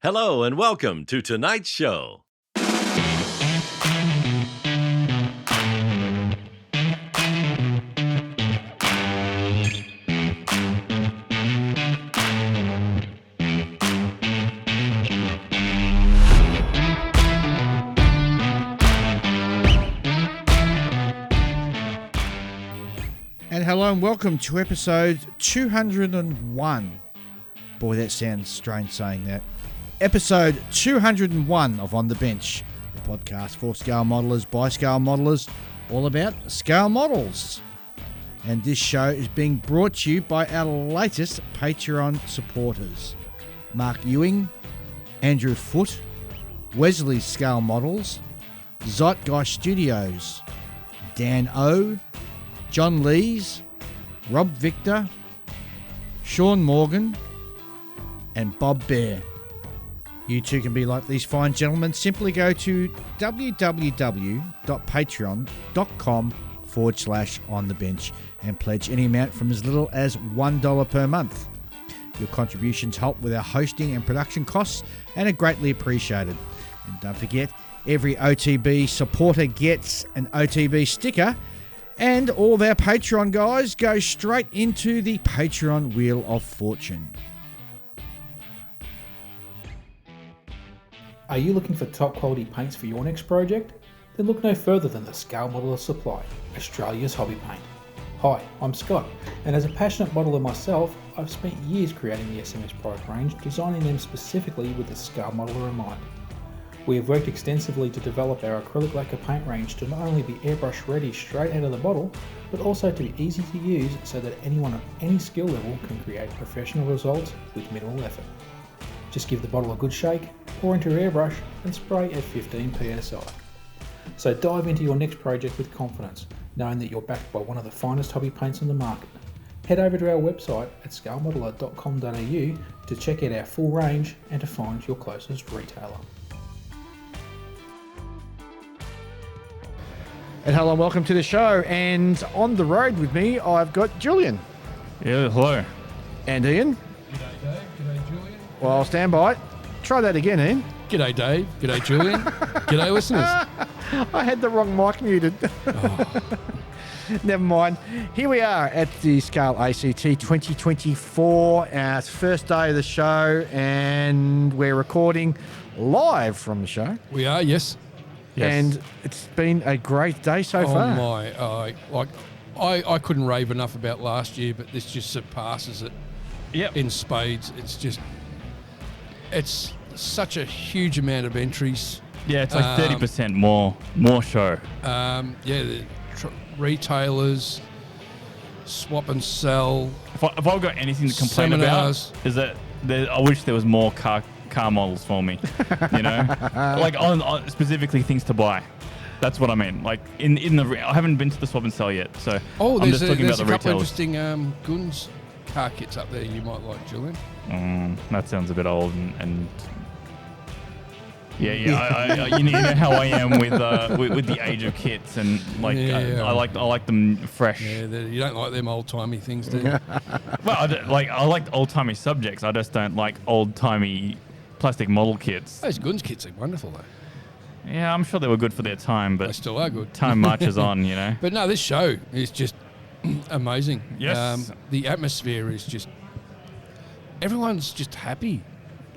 Hello and welcome to tonight's show. And hello and welcome to episode 201. Boy, that sounds strange saying that. Episode 201 of On the Bench, the podcast for scale modelers by scale modelers, all about scale models. And this show is being brought to you by our latest Patreon supporters. Mark Ewing, Andrew Foote, Wesley's Scale Models, Zeitgeist Studios, Dan O, John Lees, Rob Victor, Sean Morgan, and Bob Bear. You too can be like these fine gentlemen. Simply go to www.patreon.com/onthebench and pledge any amount from as little as $1 per month. Your contributions help with our hosting and production costs and are greatly appreciated. And don't forget, every OTB supporter gets an OTB sticker. And all of our Patreon guys go straight into the Patreon Wheel of Fortune. Are you looking for top quality paints for your next project? Then look no further than the Scale Modeler Supply, Australia's hobby paint. Hi, I'm Scott, and as a passionate modeler myself, I've spent years creating the SMS product range, designing them specifically with the Scale Modeler in mind. We have worked extensively to develop our acrylic lacquer paint range to not only be airbrush ready straight out of the bottle, but also to be easy to use so that anyone at any skill level can create professional results with minimal effort. Just give the bottle a good shake, pour into your airbrush and spray at 15 psi. So dive into your next project with confidence, knowing that you're backed by one of the finest hobby paints on the market. Head over to our website at scalemodeler.com.au to check out our full range and to find your closest retailer. And hello and welcome to the show. And on the road with me, I've got Julian. Yeah, hello. And Ian. G'day Dave, g'day Julian. Well, stand by. Try that again, Ian. G'day Dave, g'day Julian. G'day listeners. I had the wrong mic muted. Oh. Never mind. Here we are at the ScaleACT 2024, our first day of the show, and we're recording live from the show. We are, yes. And it's been a great day so far. Oh my, I couldn't rave enough about last year, but this just surpasses it. Yep. In spades. It's such a huge amount of entries. Yeah, it's like 30% more show. The retailers, swap and sell. If I've got anything to complain seminars. about, is that I wish there was more car models for me. You know, like on specifically things to buy. That's what I mean. Like I haven't been to the swap and sell yet, so I'm just talking about the there's a couple retailers. interesting Guns car kits up there you might like, Julian. That sounds a bit old and yeah. You know how I am with the age of kits, and like I like them fresh. Yeah, you don't like them old timey things, do you? Well, I like old timey subjects. I just don't like old timey plastic model kits. Those Guns kits are wonderful though. Yeah, I'm sure they were good for their time, They but still are good. time marches on, you know. But no, this show is just amazing. Yes. The atmosphere is just, everyone's just happy.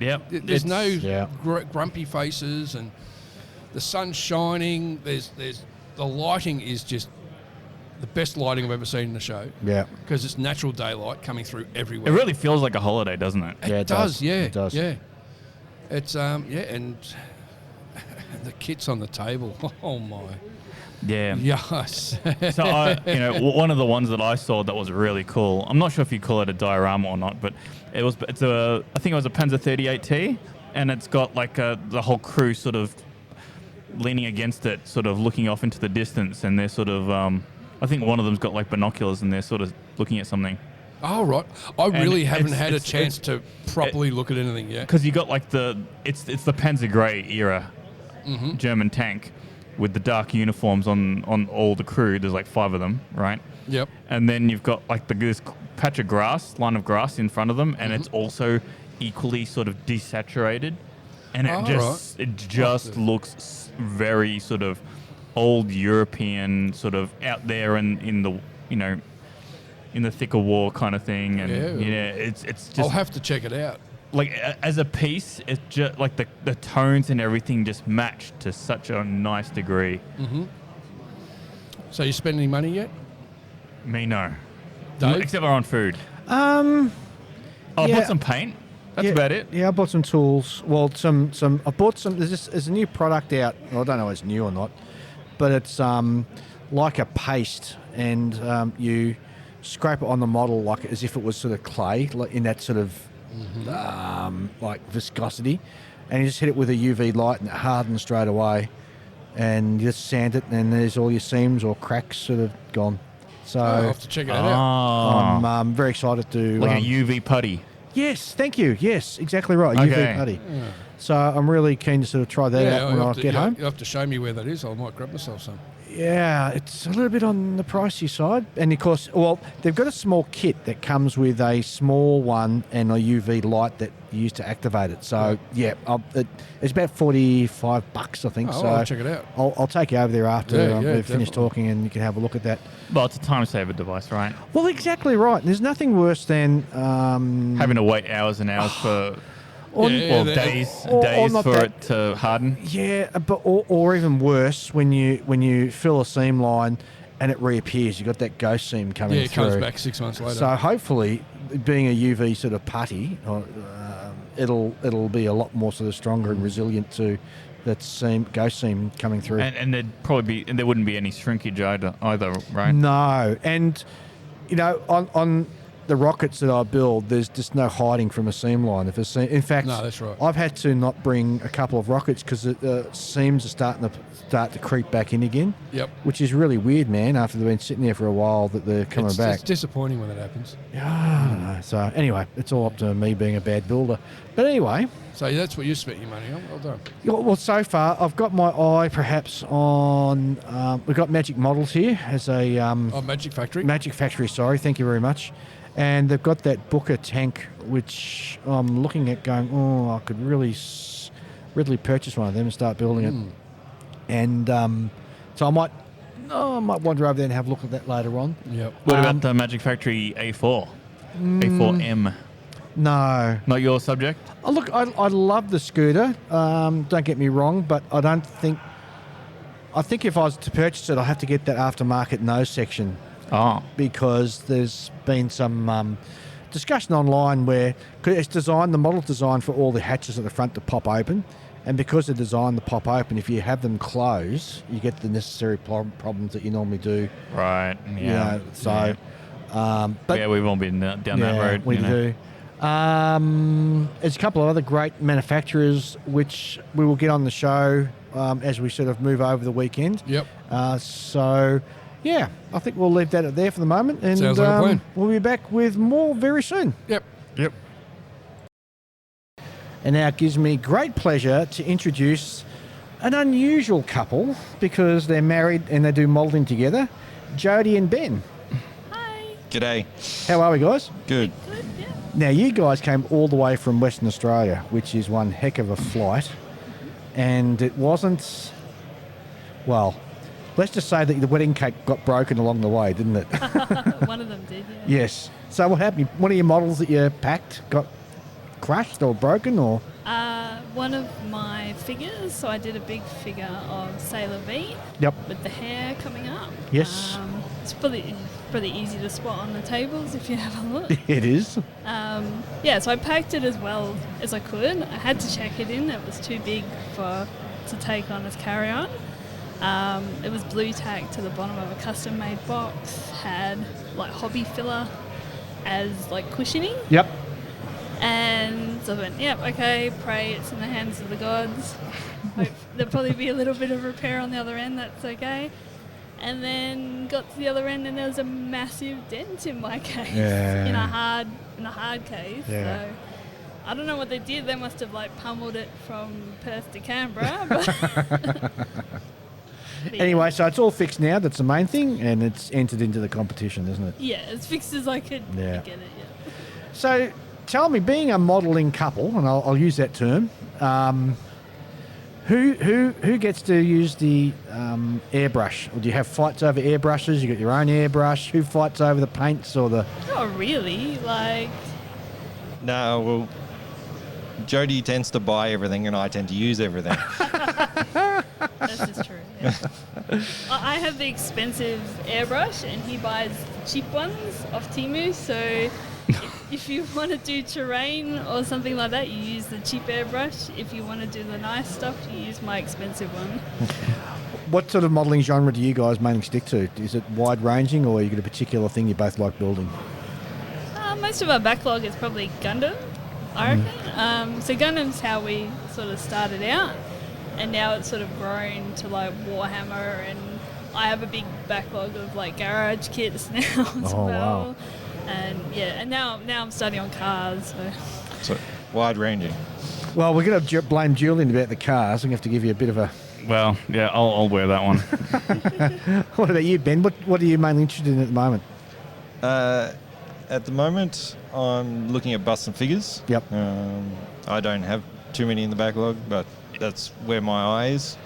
Yep. There's no grumpy faces, and the sun's shining. There's the lighting is just the best lighting I've ever seen in a show. Yeah. Because it's natural daylight coming through everywhere. It really feels like a holiday, doesn't it? It does. Yeah. It does. Yeah. It's and the kits on the table. Oh my. Yeah. Yes. So one of the ones that I saw that was really cool. I'm not sure if you call it a diorama or not, but I think it was a Panzer 38T, and it's got like the whole crew sort of leaning against it, sort of looking off into the distance, and they're sort of I think one of them's got like binoculars, and they're sort of looking at something. Oh right, I really haven't had a chance to properly look at anything yet. Because you got like it's the Panzer Grey era German tank with the dark uniforms on all the crew. There's like 5 of them, right? Yep. And then you've got like this patch of line of grass in front of them, and it's also equally sort of desaturated and it just looks very sort of old European, sort of out there in the in the thick of war kind of thing. And it's just. I'll have to check it out. Like as a piece, it's just like the tones and everything just match to such a nice degree. Mm-hmm. So you spend any money yet? Me, no. Dave? Except for on food. Yeah. I bought some paint. That's about it. Yeah, I bought some tools. Well, I bought some. There's a new product out. Well, I don't know if it's new or not, but it's like a paste, and you scrape it on the model like as if it was sort of clay, like in that sort of like viscosity, and you just hit it with a UV light and it hardens straight away, and you just sand it, and there's all your seams or cracks sort of gone. So I'll have to check it out. I'm very excited to like a UV putty. Yes, thank you. Yes, exactly right. Okay. UV putty. Yeah. So I'm really keen to sort of try that out when I get home. You'll have to show me where that is. I might grab myself some. Yeah, it's a little bit on the pricey side. And of course, well, they've got a small kit that comes with a small one and a UV light that you use to activate it. So, it's about $45, I think. Oh, so I'll check it out. I'll take you over there after we've definitely. finished talking, and you can have a look at that. Well, it's a time saver device, right? Well, exactly right. There's nothing worse than having to wait hours and hours for days not for that. it to harden. Yeah, but or even worse, when you fill a seam line and it reappears, you've got that ghost seam coming through. Yeah, it comes back 6 months later. So hopefully, being a UV sort of putty, it'll be a lot more sort of stronger and resilient to that ghost seam coming through. And there wouldn't be any shrinkage either, right? No, and on the rockets that I build, there's just no hiding from a seam line. In fact, no, that's right. I've had to not bring a couple of rockets because the seams are starting to creep back in again. Yep. Which is really weird, man. After they've been sitting there for a while, that they're coming back. It's disappointing when that happens. Yeah, I don't know. So anyway, it's all up to me being a bad builder. But anyway. So that's what you spent your money on. Well done. Well, so far I've got my eye perhaps on. We've got Magic Models here as a. Magic Factory. Magic Factory. Sorry, thank you very much. And they've got that Booker tank, which I'm looking at going, I could really purchase one of them and start building it. And so I might wander over there and have a look at that later on. Yep. What about the Magic Factory A4? A4M? No. Not your subject? Oh, look, I love the scooter. Don't get me wrong, but I think if I was to purchase it, I'll have to get that aftermarket nose section. Oh. Because there's been some discussion online where the model's designed for all the hatches at the front to pop open, and because they're designed to pop open, if you have them close, you get the necessary problems that you normally do. Right. Yeah. But we've all been down that road. We do. There's a couple of other great manufacturers which we will get on the show as we sort of move over the weekend. Yep. Yeah, I think we'll leave that there for the moment. And sounds like a plan. We'll be back with more very soon. Yep. And now it gives me great pleasure to introduce an unusual couple because they're married and they do moulding together, Jodie and Ben. Hi. G'day. How are we, guys? Good. Good, yeah. Now, you guys came all the way from Western Australia, which is one heck of a flight. And it wasn't, well, let's just say that the wedding cake got broken along the way, didn't it? One of them did, yeah. Yes. So what happened? One of your models that you packed got crushed or broken, or? One of my figures, so I did a big figure of Sailor V. Yep. With the hair coming up. Yes. It's pretty easy to spot on the tables if you have a look. It is. So I packed it as well as I could. I had to check it in. It was too big to take on as carry-on. It was blue tacked to the bottom of a custom-made box. Had like hobby filler as like cushioning. Yep. And so I went, yep, okay, pray it's in the hands of the gods. Hope there'll probably be a little bit of repair on the other end, that's okay. And then got to the other end and there was a massive dent in my case. Yeah. in a hard case. Yeah. So I don't know what they did. They must have like pummeled it from Perth to Canberra. But Anyway, so it's all fixed now. That's the main thing, and it's entered into the competition, isn't it? yeah, as fixed as I could get it, yeah. So tell me, being a modelling couple, and I'll use that term, Who gets to use the airbrush? Or do you have fights over airbrushes? You got your own airbrush. Who fights over the paints or the? Not really. Like, No, well, Jody tends to buy everything and I tend to use everything. this is true. Yeah. I have the expensive airbrush, and he buys the cheap ones off Temu. So if you want to do terrain or something like that, you use the cheap airbrush. If you want to do the nice stuff, you use my expensive one. What sort of modelling genre do you guys mainly stick to? Is it wide ranging, or you got a particular thing you both like building? Most of our backlog is probably Gundam, I reckon. So Gundam's how we sort of started out, and now it's sort of grown to like Warhammer, and I have a big backlog of like garage kits now as well. Wow. And yeah, and now I'm studying on cars. So wide ranging. Well, we're going to blame Julian about the cars. I'm going to have to give you a bit of a... Well, yeah, I'll wear that one. What about you, Ben? What are you mainly interested in at the moment? At the moment, I'm looking at busts and figures. Yep. I don't have too many in the backlog, but that's where my eye is.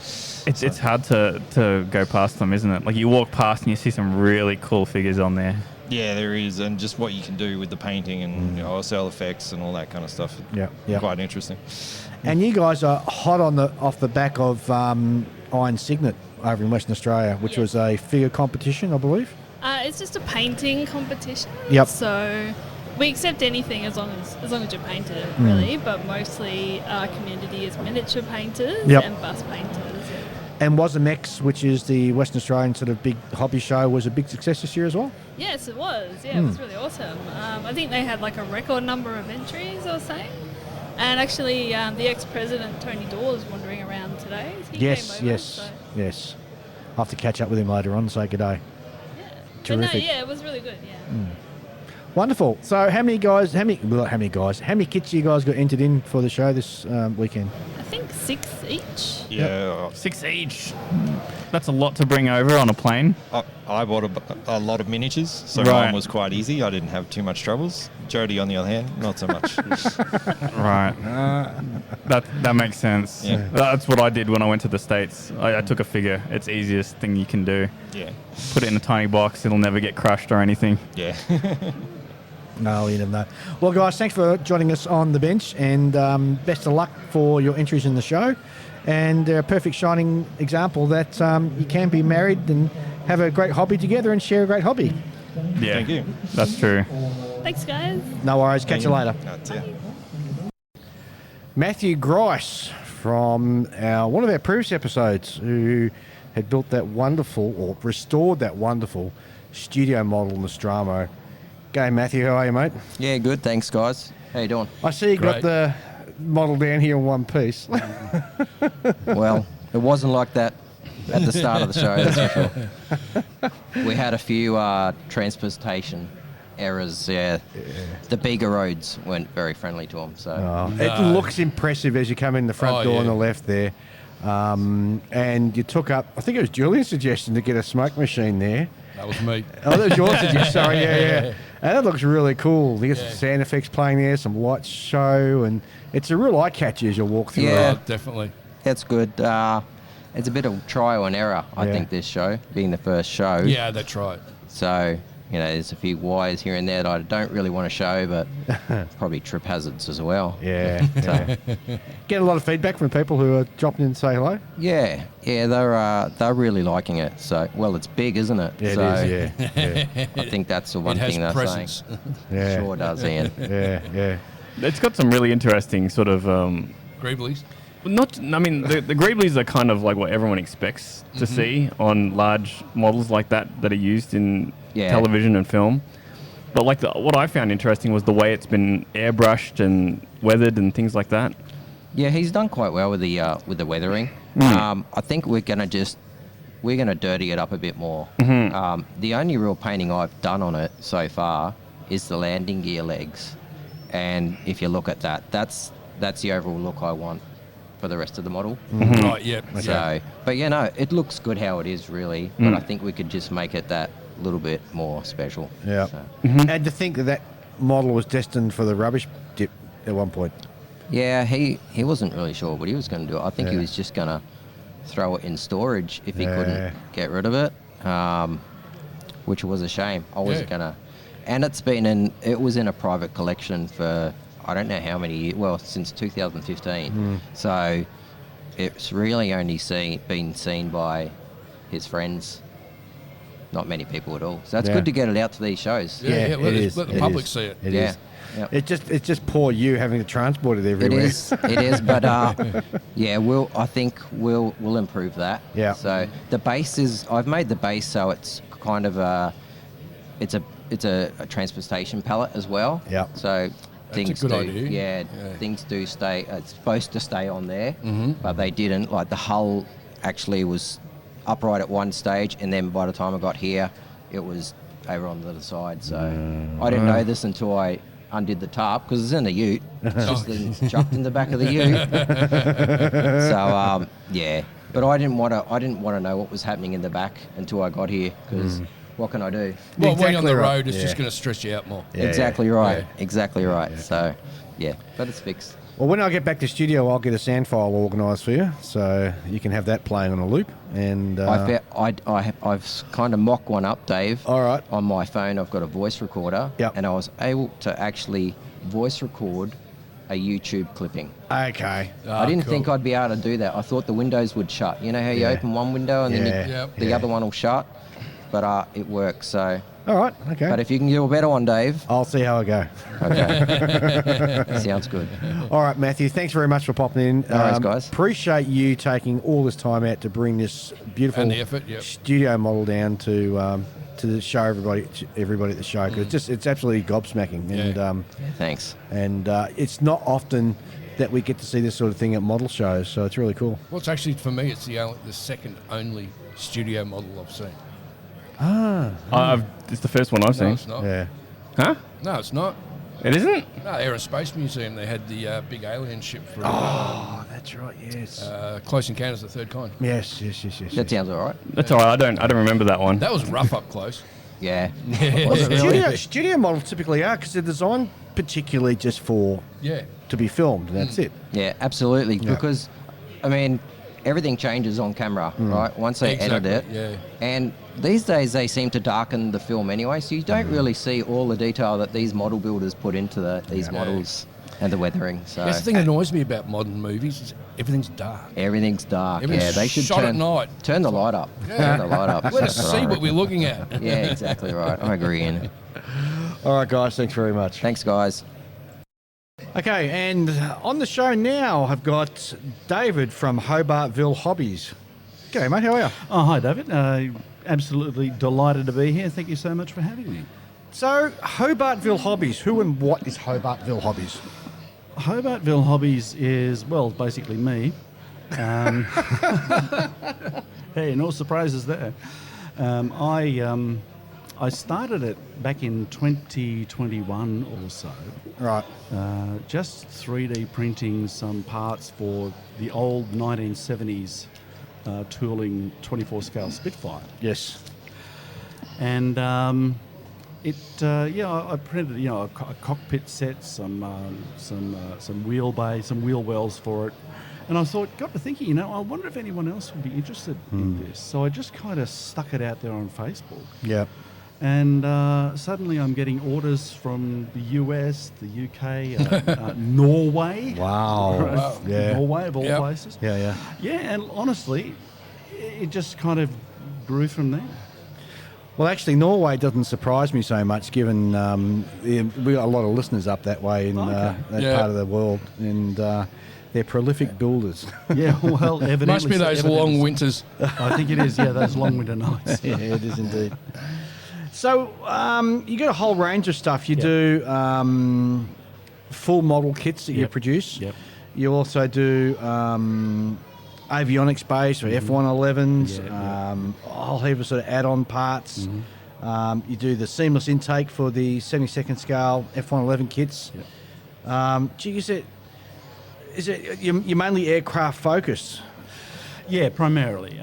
It's hard to go past them, isn't it? Like you walk past and you see some really cool figures on there. Yeah, there is, and just what you can do with the painting and OSL effects and all that kind of stuff. Yeah, yeah. Quite interesting. And you guys are hot off the back of Iron Signet over in Western Australia, which was a figure competition, I believe. It's just a painting competition. Yep. So we accept anything as long as you paint it, really. But mostly our community is miniature painters and bus painters. Yeah. And WASMX, which is the Western Australian sort of big hobby show, was a big success this year as well? Yes, it was. Yeah, it was really awesome. I think they had like a record number of entries, I was saying. And actually, the ex-president, Tony Dawes, was wandering around today. He came over, so. Yes. I'll have to catch up with him later on and say good day. Yeah. Terrific. But no, yeah, it was really good, yeah. Wonderful. So how many kits you guys got entered in for the show this weekend? I think 6 each. Yeah. 6 each. That's a lot to bring over on a plane. I bought a lot of miniatures, so Right. mine was quite easy. I didn't have too much troubles. Jody, on the other hand, not so much. Right. That makes sense. Yeah. That's what I did when I went to the States. I took a figure. It's the easiest thing you can do. Yeah. Put it in a tiny box. It'll never get crushed or anything. Yeah. No, you never know. Well, guys, thanks for joining us on the bench, and best of luck for your entries in the show. And they're a perfect shining example that you can be married and have a great hobby together and share a great hobby. Yeah. Thank you. That's true. Thanks, guys. No worries. Catch you later. That's it. Matthew Grice from one of our previous episodes, who had built that wonderful, or restored that wonderful studio model Nostromo. G'day, Matthew. How are you, mate? Yeah, good. Thanks, guys. How you doing? I see you got Great. the model down here in one piece. Well, it wasn't like that at the start of the show, that's for sure. We had a few transportation errors. Yeah. The bigger roads weren't very friendly to them. So It looks impressive as you come in the front door on the left there. And you took up, I think it was Julian's suggestion to get a smoke machine there. That was me. Oh, that was your suggestion. Sorry, yeah. And it looks really cool. You get some sound effects playing there, some lights show, and it's a real eye catcher as you walk through. Yeah. Oh, definitely. that's good. It's a bit of trial and error, I think, this show, being the first show. Yeah, that's right. So, there's a few wires here and there that I don't really want to show, but probably trip hazards as well. Yeah. So, Get a lot of feedback from people who are dropping in to say hello. yeah, they're really liking it. So, well, it's big, isn't it? Yeah, so, it is, yeah. I think that's the one It has thing they're presence. saying. Yeah. Sure does, Ian. Yeah. It's got some really interesting sort of... Greeblies. the Greeblies are kind of like what everyone expects to see on large models like that are used in television and film. But what I found interesting was the way it's been airbrushed and weathered and things like that. Yeah, he's done quite well with the weathering. I think we're gonna dirty it up a bit more. The only real painting I've done on it so far is the landing gear legs, and if you look at that, that's the overall look I want for the rest of the model. Right, yeah. So, but it looks good how it is really. But I think we could just make it that little bit more special. Yeah. So. And to think that model was destined for the rubbish dip at one point. Yeah, he wasn't really sure what he was going to do. I think he Yeah. was just going to throw it in storage if he Yeah. couldn't get rid of it, which was a shame. I wasn't Yeah. going to. And it was in a private collection for I don't know how many years, well, since 2015. So it's really only been seen by his friends. Not many people at all. So it's Yeah. good to get it out to these shows. Yeah, let it us- is. let the It public is. see it. It Yeah. is. Yep. It's just poor you having to transport it It everywhere. is, but yeah, I think we'll improve that. Yeah. So the base I've made the base so it's kind of it's a transportation pallet as well. Yeah. So things good do, idea. yeah, Yeah. things do stay. It's supposed to stay on there, but they didn't. Like the hull actually was upright at one stage, and then by the time I got here, it was over on the other side. So I didn't know this until I undid the tarp because it's in the ute. It's just then chucked in the back of the ute. So yeah, but I didn't want to know what was happening in the back until I got here because what can I do? Well, Exactly being on the right. road is Yeah. just going to stress you out more. Yeah. Exactly right. Yeah. Exactly right. So yeah, but it's fixed. Well, when I get back to studio, I'll get a sound file organised for you, so you can have that playing on a loop. And I've kind of mocked one up, Dave. All right. On my phone, I've got a voice recorder, Yep. and I was able to actually voice record a YouTube clipping. okay. I didn't cool. think I'd be able to do that. I thought the windows would shut. You know how you Yeah. open one window and Yeah. then Yep. the Yeah. other one will shut, but it works. So, All right. Okay. but if you can do a better one, Dave, I'll see how I go. okay, sounds good. All right, Matthew. Thanks very much for popping in. No worries, guys. Appreciate you taking all this time out to bring this beautiful And the effort, yep. studio model down to show everybody at the show because it's absolutely gobsmacking Yeah. Thanks. and it's not often that we get to see this sort of thing at model shows, so it's really cool. Well, it's actually, for me, it's the second only studio model I've seen. It's the first one I've No, seen. it's not. Yeah. Huh? No, it's not. It isn't? No, Air and Space Museum, they had the big alien ship for Oh, that's right. Yes. Close Encounters of the Third Kind. Yes. That sounds all right. That's all right. I don't remember that one. That was rough up close. Yeah. Well, Was it really? studio models typically are because they're designed particularly just Yeah. to be filmed. And that's it. Yeah, absolutely. Yeah. Because, I mean, everything changes on camera, right? Once they edit it. Yeah. And these days they seem to darken the film anyway, so you don't really see all the detail that these model builders put into these models and the weathering. So That's the thing that annoys me about modern movies is everything's dark. everything's dark. Everything's Yeah, they should shot at night. turn the light up. Yeah. Turn the light up. Let us That's see I what we're reckon. looking at. Yeah, exactly right. I agree, Ian. All right, guys. Thanks very much. Thanks, guys. Okay, and on the show now, I've got David from Hobartville Hobbies. G'day, mate. How are you? Oh, hi, David. Absolutely delighted to be here. Thank you so much for having me. So, Hobartville Hobbies. Who and what is Hobartville Hobbies? Hobartville Hobbies is, well, basically me. Hey, no surprises there. I started it back in 2021 or so, Right. just 3D printing some parts for the old 1970s tooling 24 scale Spitfire. Yes. And I printed a cockpit set, some wheel bay, some wheel wells for it, and I got to thinking, I wonder if anyone else would be interested in this. So I just kind of stuck it out there on Facebook, Yeah. and suddenly I'm getting orders from the US, the UK, Norway. Wow. Right? Wow. Yeah. Norway of all Yep. places. Yeah, yeah. Yeah, and honestly, it just kind of grew from there. Well, actually, Norway doesn't surprise me so much, given we got a lot of listeners up that way in that Yeah. part of the world, and they're prolific builders. Yeah, well, evidently. Must be those long winters. I think it is, yeah, those long winter nights. Yeah, it is indeed. So you got a whole range of stuff. You Yep. do full model kits that you Yep. produce. Yep. You also do avionics base for F-111s, Yeah, a whole heap of sort of add-on parts. You do the seamless intake for the 72nd scale F-111 kits. Yep. Is it you're mainly aircraft focused? Yeah, primarily.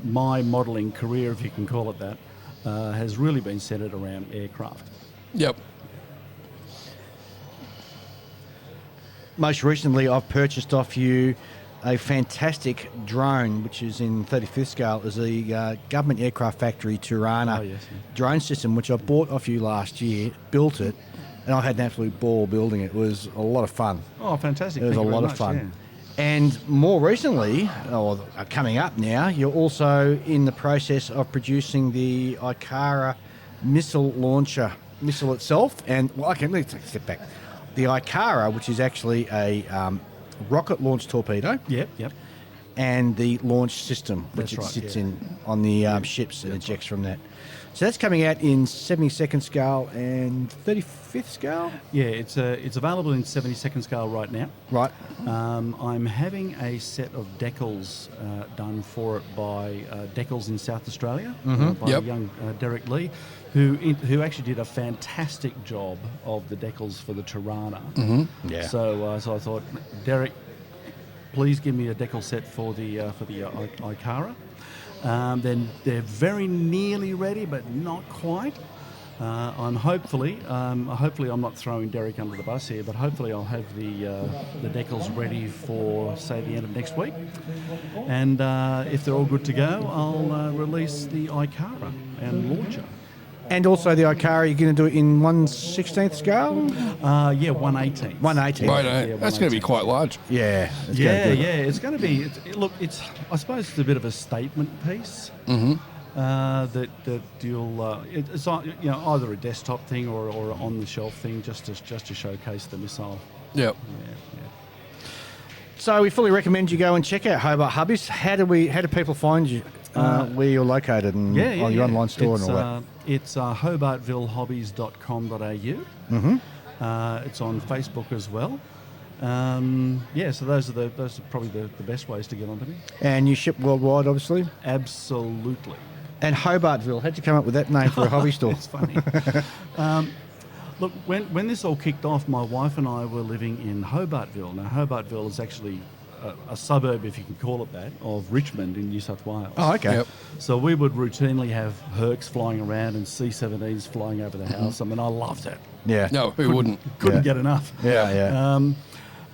My modelling career, if you can call it that, has really been centred around aircraft. Yep. most recently, I've purchased off you a fantastic drone, which is in 35th scale, is the Government Aircraft Factory Tirana drone system, which I bought off you last year, built it, and I had an absolute ball building it. It was a lot of fun. Oh, fantastic. It was Thank a you lot very of much, fun. And more recently, or coming up now, you're also in the process of producing the Ikara missile launcher, missile itself. And, well, okay, let me take a step back. The Ikara, which is actually a rocket launch torpedo. Yep. And the launch system, which That's it right, sits yeah. in on the ships and ejects from that. So that's coming out in 72nd scale and 35th scale? Yeah, it's available in 72nd scale right now. Right. I'm having a set of decals done for it by Decals in South Australia, by Yep. young Derek Lee, who actually did a fantastic job of the decals for the Tirana. Yeah. So I thought, Derek, please give me a decal set for the Ikara. Then they're very nearly ready, but not quite. Hopefully I'm not throwing Derek under the bus here, but hopefully I'll have the decals ready for, say, the end of next week. And if they're all good to go, I'll release the Ikara and launch it. And also the Ikara, you're going to do it in 1/16th scale? Yeah, 1/18. 1/18. Right, Yeah, that's going to be 1/18. quite large. Yeah. It's Yeah, gonna be- it's going to be. I suppose it's a bit of a statement piece. That you'll. It's either a desktop thing or on the shelf thing, just to showcase the missile. Yep. Yeah. So we fully recommend you go and check out Hobart Hubbies. How do people find you? Where you're located and on your online store and all that? It's hobartvillehobbies.com.au. It's on Facebook as well. So those are probably the best ways to get onto me. And you ship worldwide, obviously? Absolutely. And Hobartville, how'd you come up with that name for a hobby store? It's funny. Look, when this all kicked off, my wife and I were living in Hobartville. Now, Hobartville is actually a suburb, if you can call it that, of Richmond in New South Wales. Oh, okay. Yep. So we would routinely have Hercs flying around and C-17s flying over the house. I mean, I loved it. Yeah. No, who wouldn't? Couldn't Yeah. get enough. Yeah.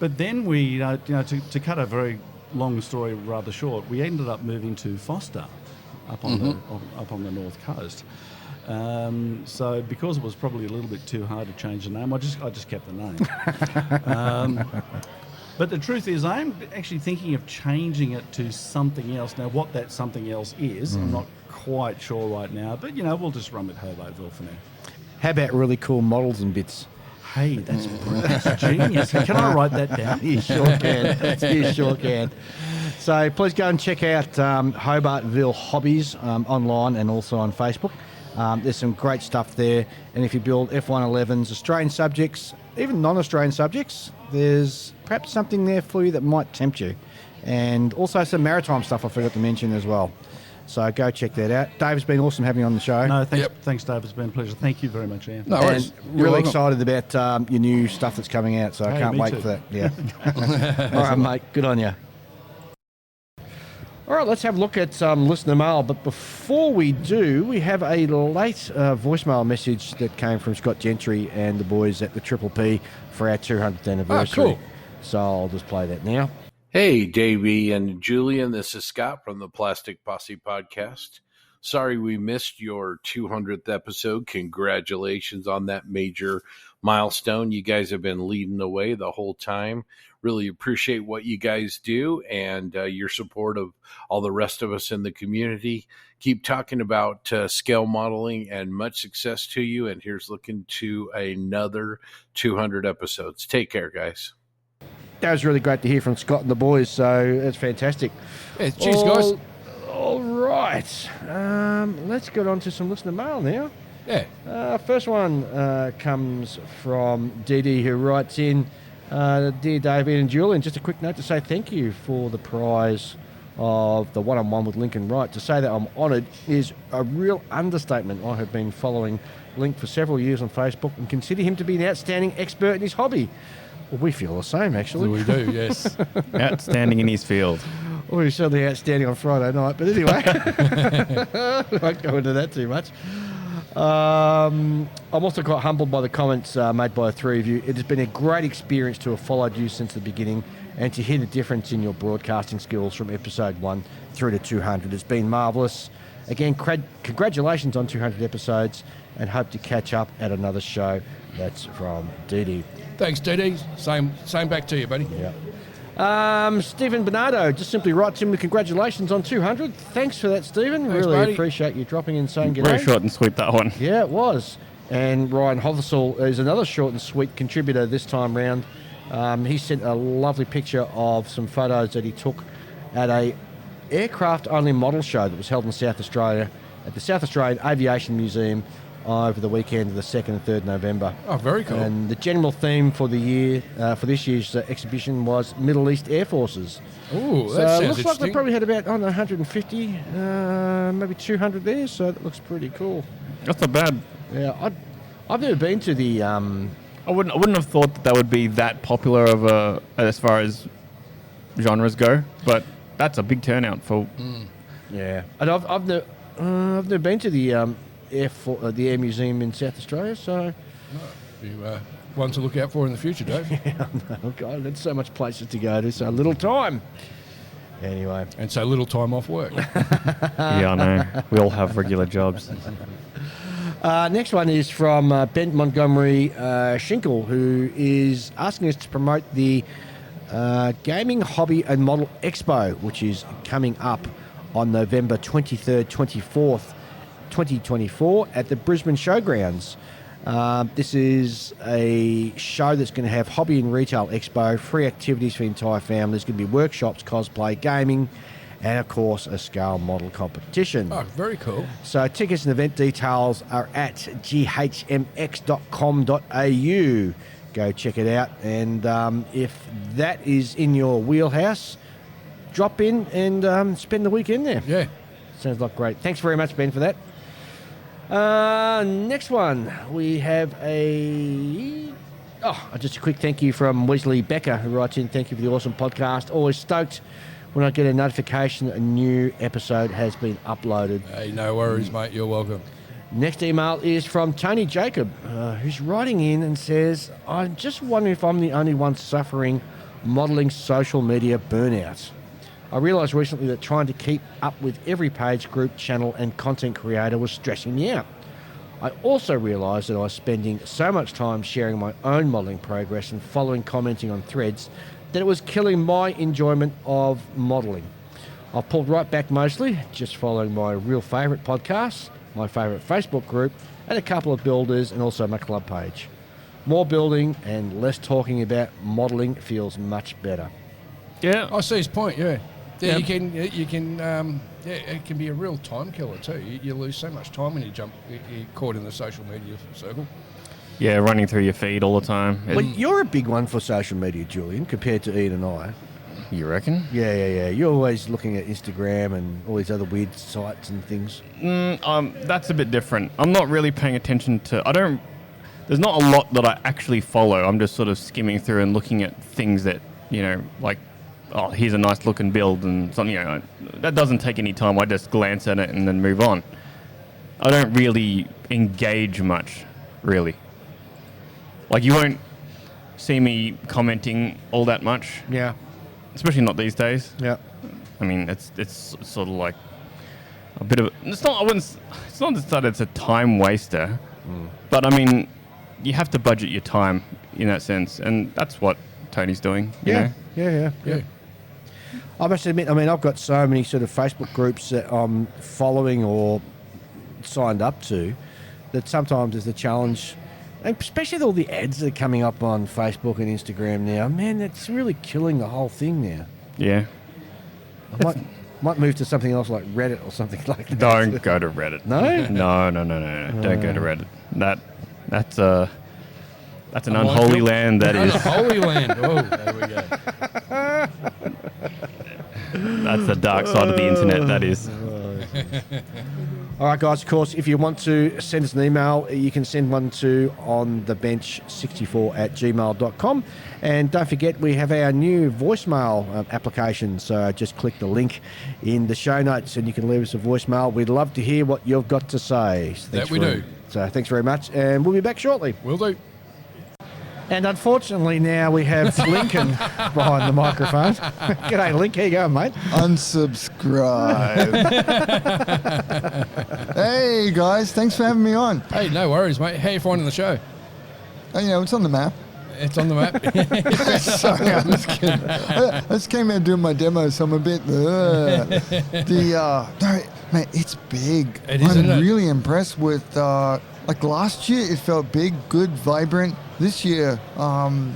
But then we, to cut a very long story rather short, we ended up moving to Foster, up on the north coast. So because it was probably a little bit too hard to change the name, I just kept the name. But the truth is, I'm actually thinking of changing it to something else. Now, what that something else is, I'm not quite sure right now. But we'll just run with Hobartville for now. How about really cool models and bits? Hey, that's genius. Can I write that down? You sure can. You sure can. So please go and check out Hobartville Hobbies online and also on Facebook. There's some great stuff there. And if you build F-111s, Australian subjects, even non-Australian subjects, there's perhaps something there for you that might tempt you. And also some maritime stuff I forgot to mention as well. So go check that out. Dave, it's been awesome having you on the show. No, thanks, Dave. It's been a pleasure. Thank you very much, Ian. No worries. And You're really welcome. excited about your new stuff that's coming out, so I Hey, can't me wait too. for that. Yeah. All right, mate. Good on you. All right, let's have a look at some listener mail. But before we do, we have a late voicemail message that came from Scott Gentry and the boys at the Triple P for our 200th anniversary. cool. So I'll just play that now. Hey, Davey and Julian, this is Scott from the Plastic Posse Podcast. Sorry we missed your 200th episode. Congratulations on that major milestone. You guys have been leading the way the whole time. Really appreciate what you guys do and your support of all the rest of us in the community. Keep talking about scale modeling and much success to you. And here's looking to another 200 episodes. Take care, guys. That was really great to hear from Scott and the boys, so that's fantastic. Yeah, cheers, guys. All right. Let's get on to some listener mail now. Yeah. First one comes from Dee, who writes in, Dear David and Julian, just a quick note to say thank you for the prize of the one-on-one with Lincoln Wright. To say that I'm honoured is a real understatement. I have been following Link for several years on Facebook and consider him to be an outstanding expert in his hobby. Well, we feel the same, actually. We do, yes. Outstanding in his field. Well, he's certainly outstanding on Friday night, but anyway, I won't go into that too much. I'm also quite humbled by the comments made by the three of you. It has been a great experience to have followed you since the beginning and to hear the difference in your broadcasting skills from episode 1 through to 200. It's been marvellous. Again, congratulations on 200 episodes and hope to catch up at another show. That's from Dee Dee. Thanks, Dee. Same back to you, buddy. Yeah. Stephen Bernardo just simply writes in with congratulations on 200. Thanks for that, Stephen. Thanks, really buddy. Appreciate you dropping in saying g'day. Very short and sweet, that one. Yeah, it was. And Ryan Hothersall is another short and sweet contributor this time round. He sent a lovely picture of some photos that he took at a aircraft-only model show that was held in South Australia at the South Australian Aviation Museum over the weekend of the 2nd and 3rd November. Oh, very cool. And the general theme for the year, for this year's exhibition was Middle East Air Forces. Ooh, So that it sounds looks like interesting. they probably had about 150, maybe 200 there, so that looks pretty cool. That's not bad. Yeah, I've never been to the... I wouldn't have thought that would be that popular of a as far as genres go, but that's a big turnout for. Yeah, and I've never been to the the Air Museum in South Australia, so One to look out for in the future, Dave. oh God, there's so much places to go to, so little time. Anyway, And so little time off work. Yeah, I know. We all have regular jobs. next one is from Ben Montgomery Schinkel, who is asking us to promote the Gaming Hobby and Model Expo, which is coming up on November 23rd, 24th, 2024 at the Brisbane Showgrounds. This is a show that's going to have hobby and retail expo, free activities for the entire family. There's going to be workshops, cosplay, gaming, and of course a scale model competition. Oh, very cool. So tickets and event details are at ghmx.com.au. Go check it out, and if that is in your wheelhouse, drop in and spend the weekend there. Yeah. Sounds like great. Thanks very much, Ben, for that. Next one, we have just a quick thank you from Wesley Becker, who writes in, thank you for the awesome podcast. Always stoked when I get a notification that a new episode has been uploaded. Hey, no worries, mate. You're welcome. Next email is from Tony Jacob, who's writing in and says, I'm just wondering if I'm the only one suffering modelling social media burnout. I realised recently that trying to keep up with every page, group, channel and content creator was stressing me out. I also realised that I was spending so much time sharing my own modelling progress and following commenting on threads that it was killing my enjoyment of modelling. I've pulled right back mostly, just following my real favourite podcasts, my favourite Facebook group, and a couple of builders, and also my club page. More building and less talking about modelling feels much better. Yeah. I see his point, yeah. Yeah, Yep. you can, it can be a real time killer too. You lose so much time when you're caught in the social media circle. Yeah, running through your feed all the time. Well, you're a big one for social media, Julian, compared to Ian and I. You reckon? Yeah. You're always looking at Instagram and all these other weird sites and things. That's a bit different. I'm not really paying attention to... There's not a lot that I actually follow. I'm just sort of skimming through and looking at things that, like, oh, here's a nice looking build and something, that doesn't take any time. I just glance at it and then move on. I don't really engage much, really. Like, you won't see me commenting all that much. Yeah. Especially not these days. Yeah. I mean, it's sort of like a bit of... It's not that it's a time waster, but I mean, you have to budget your time in that sense, and that's what Tony's doing, you know? Yeah. I must admit, I've got so many sort of Facebook groups that I'm following or signed up to that sometimes there's a challenge, and especially with all the ads that are coming up on Facebook and Instagram now. Man, that's really killing the whole thing now. Yeah. I might move to something else like Reddit or something like that. Don't go to Reddit. No? No. Don't go to Reddit. That's an unholy land, that is. Unholy land. Oh, there we go. That's the dark side of the internet, that is. All right, guys, of course, if you want to send us an email, you can send one to onthebench64@gmail.com. And don't forget, we have our new voicemail application. So just click the link in the show notes and you can leave us a voicemail. We'd love to hear what you've got to say. Do. So thanks very much. And we'll be back shortly. Will do. And unfortunately now we have Lincoln behind the microphone. G'day, Link. How you going, mate? Unsubscribe. Hey, guys. Thanks for having me on. Hey, no worries, mate. How you finding the show? It's on the map. It's on the map. Sorry, I'm just kidding. I just came out doing my demo, so I'm a bit... no, mate, it's big. It is, isn't it? I'm really impressed with... like last year, it felt big, good, vibrant. This year,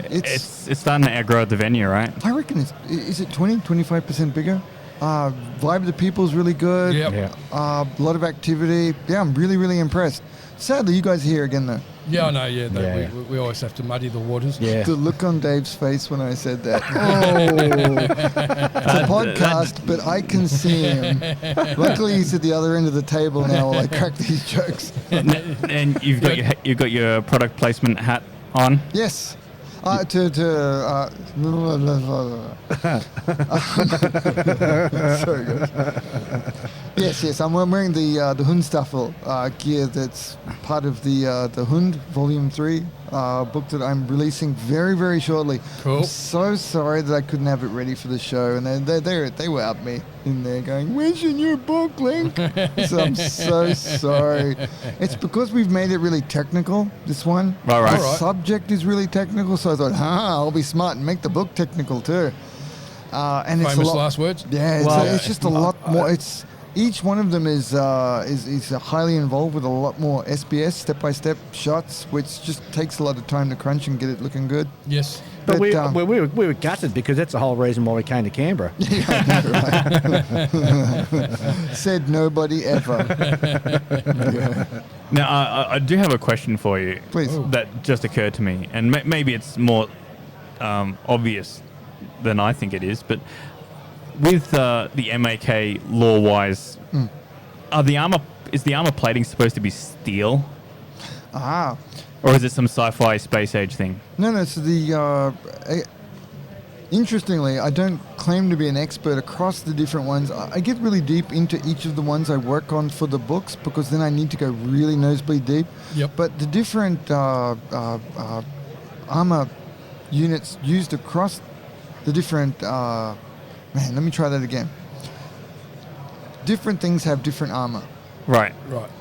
It's starting to outgrow the venue, right? I reckon is it 20-25% bigger? Vibe of the people is really good. Yep. Yeah. A lot of activity. Yeah, I'm really, really impressed. Sadly, you guys are here again, though. Yeah, I know, yeah. Yeah. We always have to muddy the waters. Yeah. The look on Dave's face when I said that. Oh, it's a podcast, but I can see him. Luckily, he's at the other end of the table now while I crack these jokes. And you've got your product placement hat on. Yes. Sorry, guys. Yes. I'm wearing the Hundstaffel gear that's part of the Hund Volume 3 book that I'm releasing very, very shortly. Cool. I'm so sorry that I couldn't have it ready for the show, and they were at me in there going, "Where's your new book, Link?" So I'm so sorry. It's because we've made it really technical. This one, All right. The subject is really technical, so I thought, I'll be smart and make the book technical too. And it's a Famous lot, last words. yeah, Well, it's just a lot more. It's each one of them is highly involved with a lot more SBS step-by-step shots, which just takes a lot of time to crunch and get it looking good. Yes. But we um, were gutted because that's the whole reason why we came to Canberra. Said nobody ever. Now, I do have a question for you. Please. That just occurred to me, and maybe it's more obvious than I think it is, but with the MAK law-wise, is the armor plating supposed to be steel, or is it some sci-fi space age thing? No. So interestingly, I don't claim to be an expert across the different ones. I get really deep into each of the ones I work on for the books because then I need to go really nosebleed deep. Yep. But the different armor units used across the different... let me try that again. Different things have different armor. Right.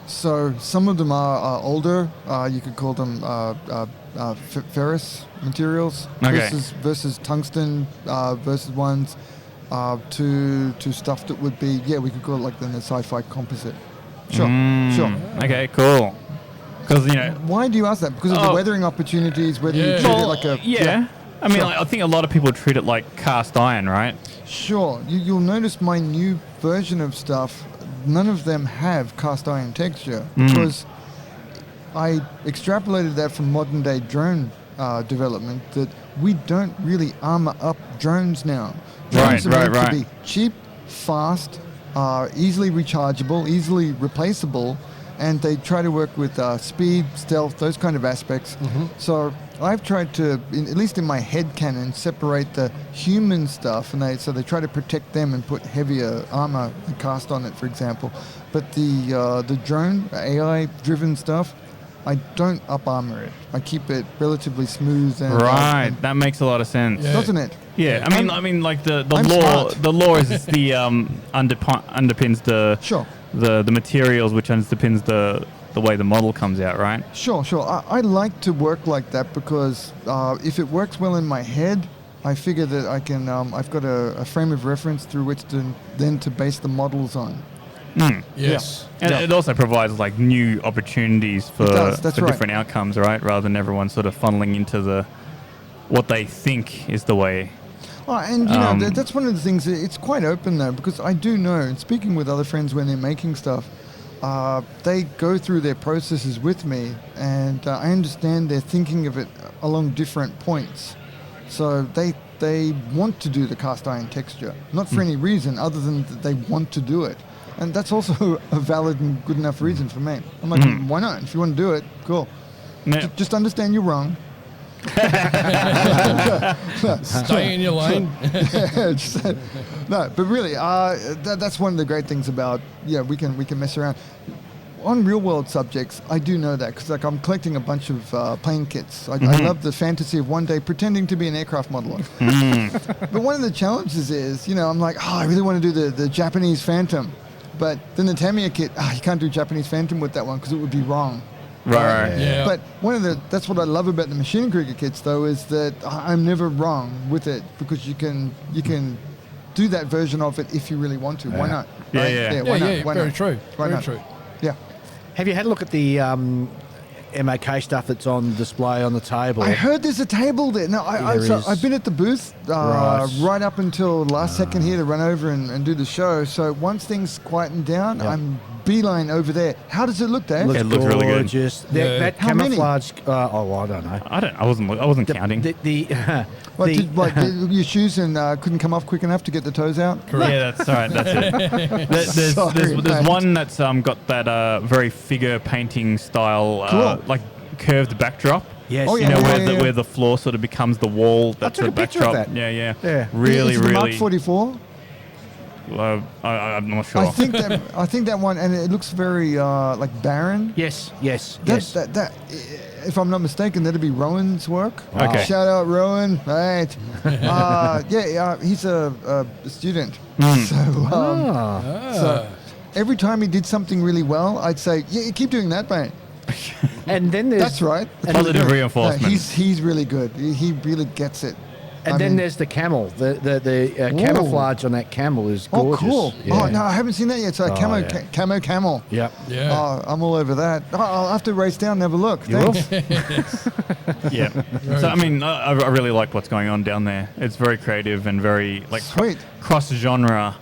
So some of them are older. You could call them ferrous materials versus tungsten versus ones to stuff that would be, we could call it like the sci-fi composite. Sure. Okay, cool. Because, Why do you ask that? Because of the weathering opportunities, whether you treat it like a... I mean, I think a lot of people treat it like cast iron, right? Sure. You'll notice my new version of stuff, none of them have cast iron texture because I extrapolated that from modern day drone development that we don't really armor up drones now. Drones are meant to be cheap, fast, easily rechargeable, easily replaceable, and they try to work with speed, stealth, those kind of aspects. So I've tried to, at least in my head canon, separate the human stuff, and they try to protect them and put heavier armor and cast on it, for example. But the drone AI-driven stuff, I don't up armor it. I keep it relatively smooth and that makes a lot of sense, doesn't it? Yeah, I mean, like the law, smart. the law is the underpins the the materials, which underpins the way the model comes out, right? Sure. I like to work like that because if it works well in my head, I figure that I can. I've got a frame of reference through which to base the models on. Yes. And it also provides like new opportunities for That's right. different outcomes, right? Rather than everyone sort of funneling into what they think is the way. And you know, that's one of the things. It's quite open though, because I do know, and speaking with other friends when they're making stuff, they go through their processes with me, and I understand they're thinking of it along different points. So they want to do the cast iron texture, not for any reason other than that they want to do it. And that's also a valid and good enough reason for me. I'm like, why not? If you want to do it, cool. Yeah. Just understand you're wrong. Stay in your lane. No, but really, that's one of the great things about, we can mess around. On real world subjects, I do know that because I'm collecting a bunch of plane kits. I love the fantasy of one day pretending to be an aircraft modeler. But one of the challenges is, I'm like, I really want to do the Japanese Phantom. But then the Tamiya kit, you can't do Japanese Phantom with that one because it would be wrong. Right. Yeah. But that's what I love about the Machine Krieger kits, though, is that I'm never wrong with it because you can do that version of it if you really want to. Why not? Yeah, yeah. Why not? Why very not? true. Why Very not? true. Yeah. Have you had a look at the MOK stuff that's on display on the table? I heard there's a table there. No, I've been at the booth right up until last second here to run over and do the show. So once things quieten down, I'm beeline over there. How does it look, Dave? It looks really good. That How many? camouflage. I don't know. I wasn't counting. Your shoes couldn't come off quick enough to get the toes out? Yeah, that's all right. That's it. There's one that's got that very figure painting style, Cool. like curved backdrop. Yes. Oh, You yeah. know, where the floor sort of becomes the wall. That's took the a picture of backdrop. that. Yeah. Really, Is it the Mark really. 44? I'm not sure. I think that one, and it looks very like barren. Yes. That if I'm not mistaken, that'd be Rowan's work. Okay. Shout out Rowan. Right. He's a student. So every time he did something really well, I'd say, yeah, keep doing that, mate. And then there's That's right. Positive reinforcement. He's really good. He really gets it. And then there's the camel. The camouflage on that camel is Oh, gorgeous. cool. Yeah. Oh, no, I haven't seen that yet. So camel. Yep. Yeah. Oh, I'm all over that. I'll have to race down and have a look. You will? Thanks. Yeah. So I mean, I really like what's going on down there. It's very creative and very Sweet. cross-genre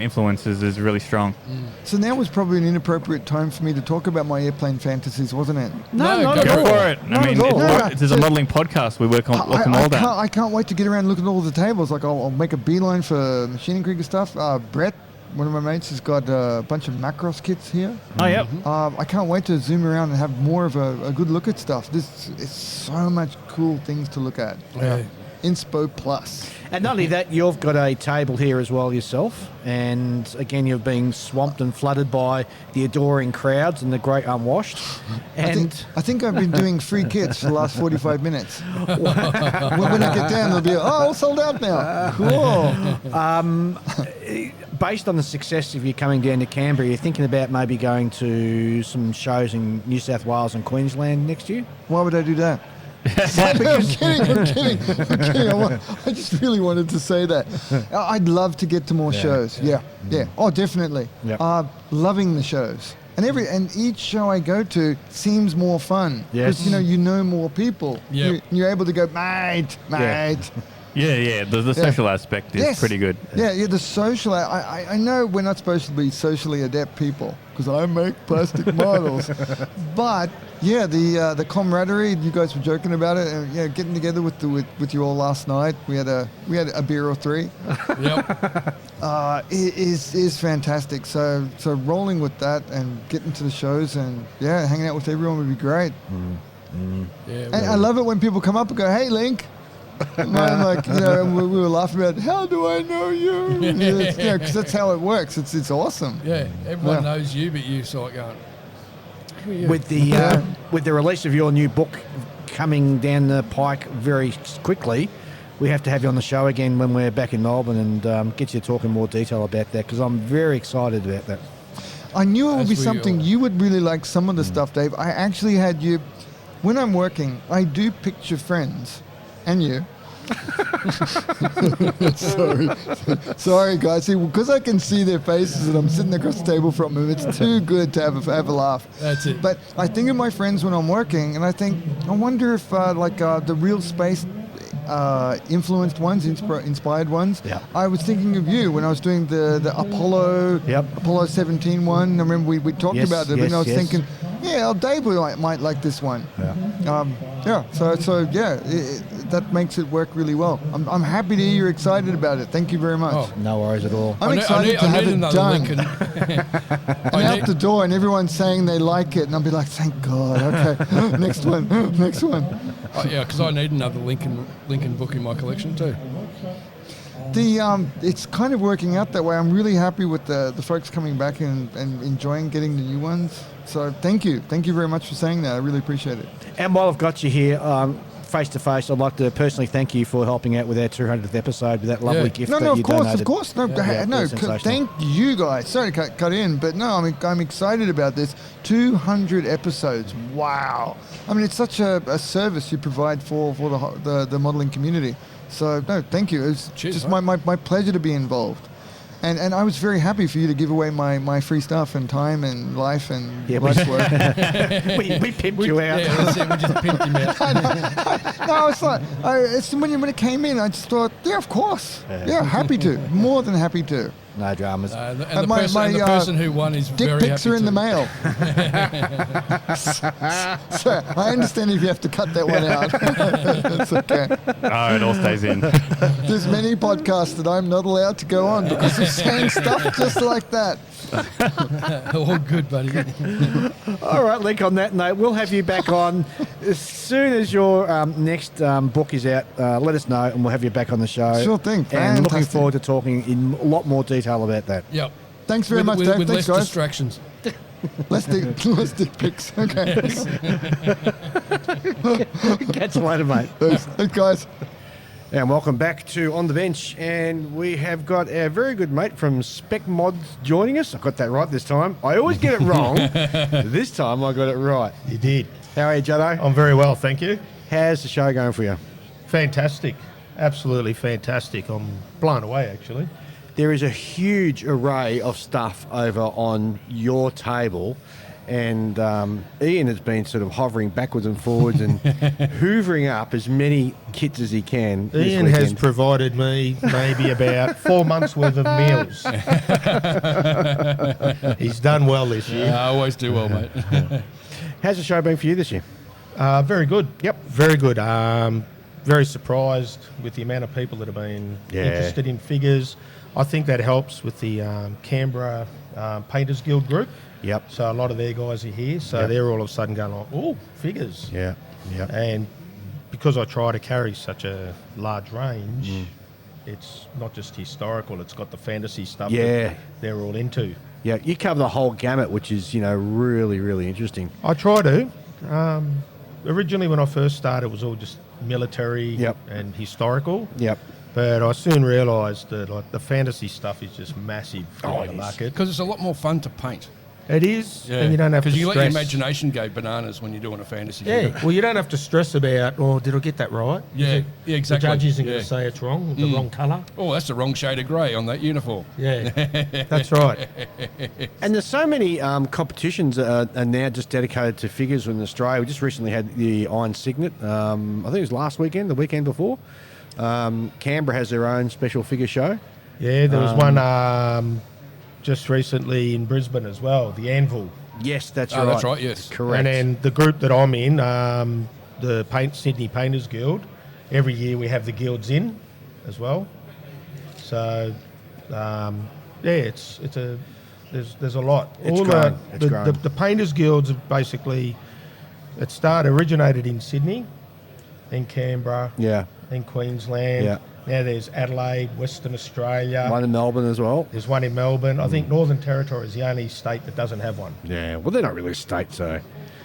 influences is really strong. So now was probably an inappropriate time for me to talk about my airplane fantasies, wasn't it? No, not go at Go all. for it. I mean, at all. there's a modelling podcast. We work on all that. I can't wait to get around and look at all the tables. Like I'll make a beeline for Machine Krieger stuff. Brett, one of my mates, has got a bunch of Macross kits here. Oh, yep. I can't wait to zoom around and have more of a good look at stuff. This is so much cool things to look at. Yeah. Inspo Plus. And not only that, you've got a table here as well yourself. And again, you're being swamped and flooded by the adoring crowds and the great unwashed. And I think I've been doing free kits for the last 45 minutes. when I get down, they'll be, all sold out now. Cool. based on the success of you coming down to Canberra, you're thinking about maybe going to some shows in New South Wales and Queensland next year? Why would I do that? I'm kidding. I just really wanted to say that. I'd love to get to more shows. Yeah. Oh, definitely. Yep. Loving the shows. And each show I go to seems more fun. Yes. Because, you know more people. Yep. You're able to go, mate. Yeah. The social aspect is pretty good. Yeah, the social. I know we're not supposed to be socially adept people because I make plastic models. But yeah, the camaraderie. You guys were joking about it, and getting together with you all last night. We had a beer or three. Yep. Is fantastic. So rolling with that and getting to the shows and hanging out with everyone would be great. Yeah, And I love it when people come up and go, "Hey, Link." And I'm like, and we were laughing about, how do I know you? Because that's how it works. It's awesome. Yeah, everyone knows you, but you sort of going, who are you? With the release of your new book coming down the pike very quickly, we have to have you on the show again when we're back in Melbourne and get you to talk in more detail about that because I'm very excited about that. I knew it would be As we something all- you would really like some of the stuff, Dave. I actually had you, when I'm working, I do picture friends. And you. Sorry, guys. See, because I can see their faces and I'm sitting across the table from them, it's too good to have a laugh. That's it. But I think of my friends when I'm working, and I think, I wonder if the real space influenced ones, inspired ones. Yeah. I was thinking of you when I was doing the Apollo, Yep. Apollo 17 one. I remember we talked Yes, about it, and I was yes. thinking, Dave might like this one. that makes it work really well. I'm happy to hear you're excited about it. Thank you very much. Oh. No worries at all. I'm excited to have it done. link and out the door, and everyone's saying they like it, and I'll be like, thank God. Okay, next one. Oh, yeah, because I need another Lincoln book in my collection too. It's kind of working out that way. I'm really happy with the folks coming back and enjoying getting the new ones. So thank you very much for saying that. I really appreciate it. And while I've got you here, face to face, I'd like to personally thank you for helping out with our 200th episode with that lovely gift that you donated. Of course. No, thank you guys. Sorry to cut in, but no, I'm excited about this. 200 episodes. Wow. I mean, it's such a service you provide for the modeling community. So, no, thank you. It's just my pleasure to be involved. And I was very happy for you to give away my free stuff and time and life and life's work. we pimped you out. Yeah, that's it. We just pimped him out. No, it's like, it's when it came in, I just thought, yeah, of course. Yeah, happy to. More than happy to. No dramas. And the person who won is dick very pics happy are in to. the mail. So I understand if you have to cut that one out. That's okay. No, it all stays in. There's many podcasts that I'm not allowed to go on because of saying stuff just like that. All good, buddy. All right, Link, on that note, we'll have you back on as soon as your next book is out. Let us know and we'll have you back on the show. Sure thing. And looking Fantastic. forward to talking in a lot more detail about that. Yep. Thanks very much, Dave. With Thanks, less guys. distractions. Let's dick pics. Okay. Catch you later, mate. Thanks, guys. And welcome back to On the Bench. And we have got our very good mate from Specmod joining us. I got that right this time. I always get it wrong. This time I got it right. You did. How are you, Juddo? I'm very well, thank you. How's the show going for you? Fantastic. Absolutely fantastic. I'm blown away, actually. There is a huge array of stuff over on your table. And Ian has been sort of hovering backwards and forwards and hoovering up as many kits as he can. Ian has provided me maybe about 4 months' worth of meals. He's done well this year. I always do well, mate. How's the show been for you this year? Very good. Yep. Very good. Very surprised with the amount of people that have been interested in figures. I think that helps with the Canberra Painters Guild group. Yep. So a lot of their guys are here. So they're all of a sudden going like, oh, figures. Yeah. Yeah. And because I try to carry such a large range, it's not just historical, it's got the fantasy stuff that they're all into. Yeah, you cover the whole gamut, which is, really, really interesting. I try to. Originally when I first started, it was all just military and historical. Yep. But I soon realised that like the fantasy stuff is just massive for the market. Because it's a lot more fun to paint. It is, and you don't have to stress. Because you let your imagination go bananas when you're doing a fantasy Yeah, figure. well, you don't have to stress about, did I get that right? Yeah, exactly. The judge isn't going to say it's wrong, the wrong colour. Oh, that's the wrong shade of grey on that uniform. Yeah, that's right. And there's so many competitions are now just dedicated to figures in Australia. We just recently had the Iron Signet, I think it was last weekend, the weekend before. Canberra has their own special figure show. Yeah, there was one just recently in Brisbane as well, the Anvil. Yes, that's right. That's right, yes. Correct. And then the group that I'm in, the Sydney Painters Guild, every year we have the guilds in as well. So, there's a lot. It's grown. It's grown. The Painters Guilds have basically, originated in Sydney, then Canberra, then Queensland. Yeah. Now there's Adelaide, Western Australia. One in Melbourne as well. There's one in Melbourne. I think Northern Territory is the only state that doesn't have one. Yeah, well, they're not really a state, so...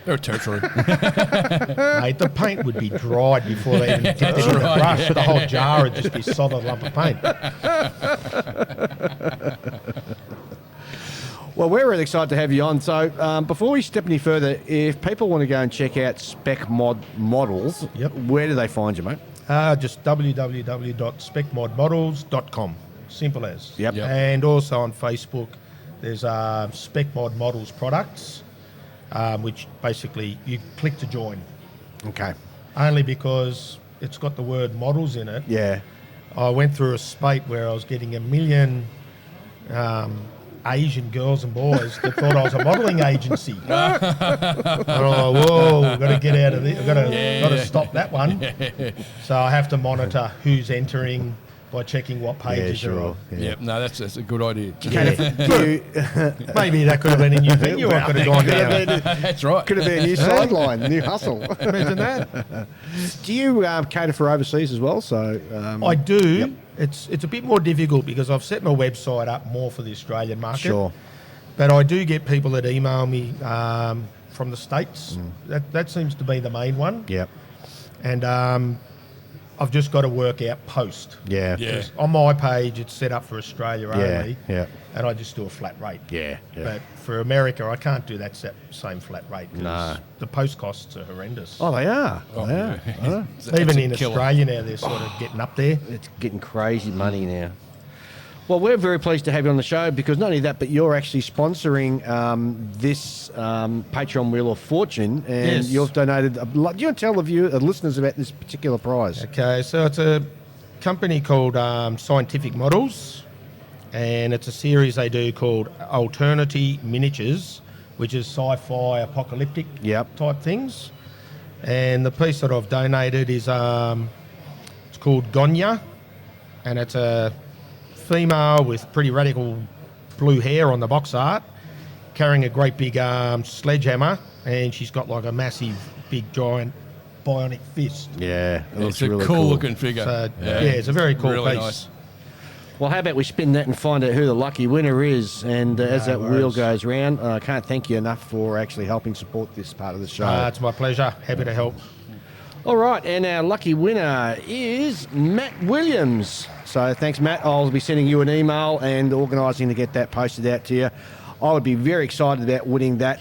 They're a territory. Mate, the paint would be dried before they even dipped it in the brush. The whole jar would just be a solid lump of paint. Well, we're really excited to have you on. So before we step any further, if people want to go and check out Specmod Models, where do they find you, mate? Just www.specmodmodels.com. Simple as. Yep. And also on Facebook, there's Specmod Models products, which basically you click to join. Okay. Only because it's got the word models in it. Yeah. I went through a spate where I was getting 1 million Asian girls and boys that thought I was a modelling agency. Oh, whoa, we've got to get out of this. We've got to stop that one. So I have to monitor who's entering by checking what pages are on. Yep, no, that's a good idea. Maybe that could have been a new venue. I could have gone down. That's right. Could have been a new sideline, new hustle. Imagine that. Do you cater for overseas as well? So I do. Yep. It's a bit more difficult because I've set my website up more for the Australian market. Sure. But I do get people that email me from the States. That seems to be the main one. Yep. And I've just got to work out post. Yeah. On my page, it's set up for Australia only. Yeah. And I just do a flat rate. Yeah. But for America, I can't do that same flat rate because No. the post costs are horrendous. Oh, they are. Oh, They are. yeah. Even a in killer. Australia now, they're sort of getting up there. It's getting crazy money now. Well, we're very pleased to have you on the show because not only that, but you're actually sponsoring this Patreon Wheel of Fortune, and Yes. you've donated a lot. Do you want to tell the listeners about this particular prize? Okay, so it's a company called Scientific Models, and it's a series they do called Alternity Miniatures, which is sci-fi apocalyptic type things. And the piece that I've donated is it's called Gonya, and it's a female with pretty radical blue hair on the box art, carrying a great big sledgehammer, and she's got like a massive, big, giant bionic fist. Yeah, it looks It's a really cool looking figure. So, it's a very cool Really piece. nice. Well, how about we spin that and find out who the lucky winner is? And as that wheel worries. goes round, I can't thank you enough for actually helping support this part of the show. It's my pleasure. Happy to help. All right, and our lucky winner is Matt Williams. So thanks, Matt. I'll be sending you an email and organising to get that posted out to you. I would be very excited about winning that.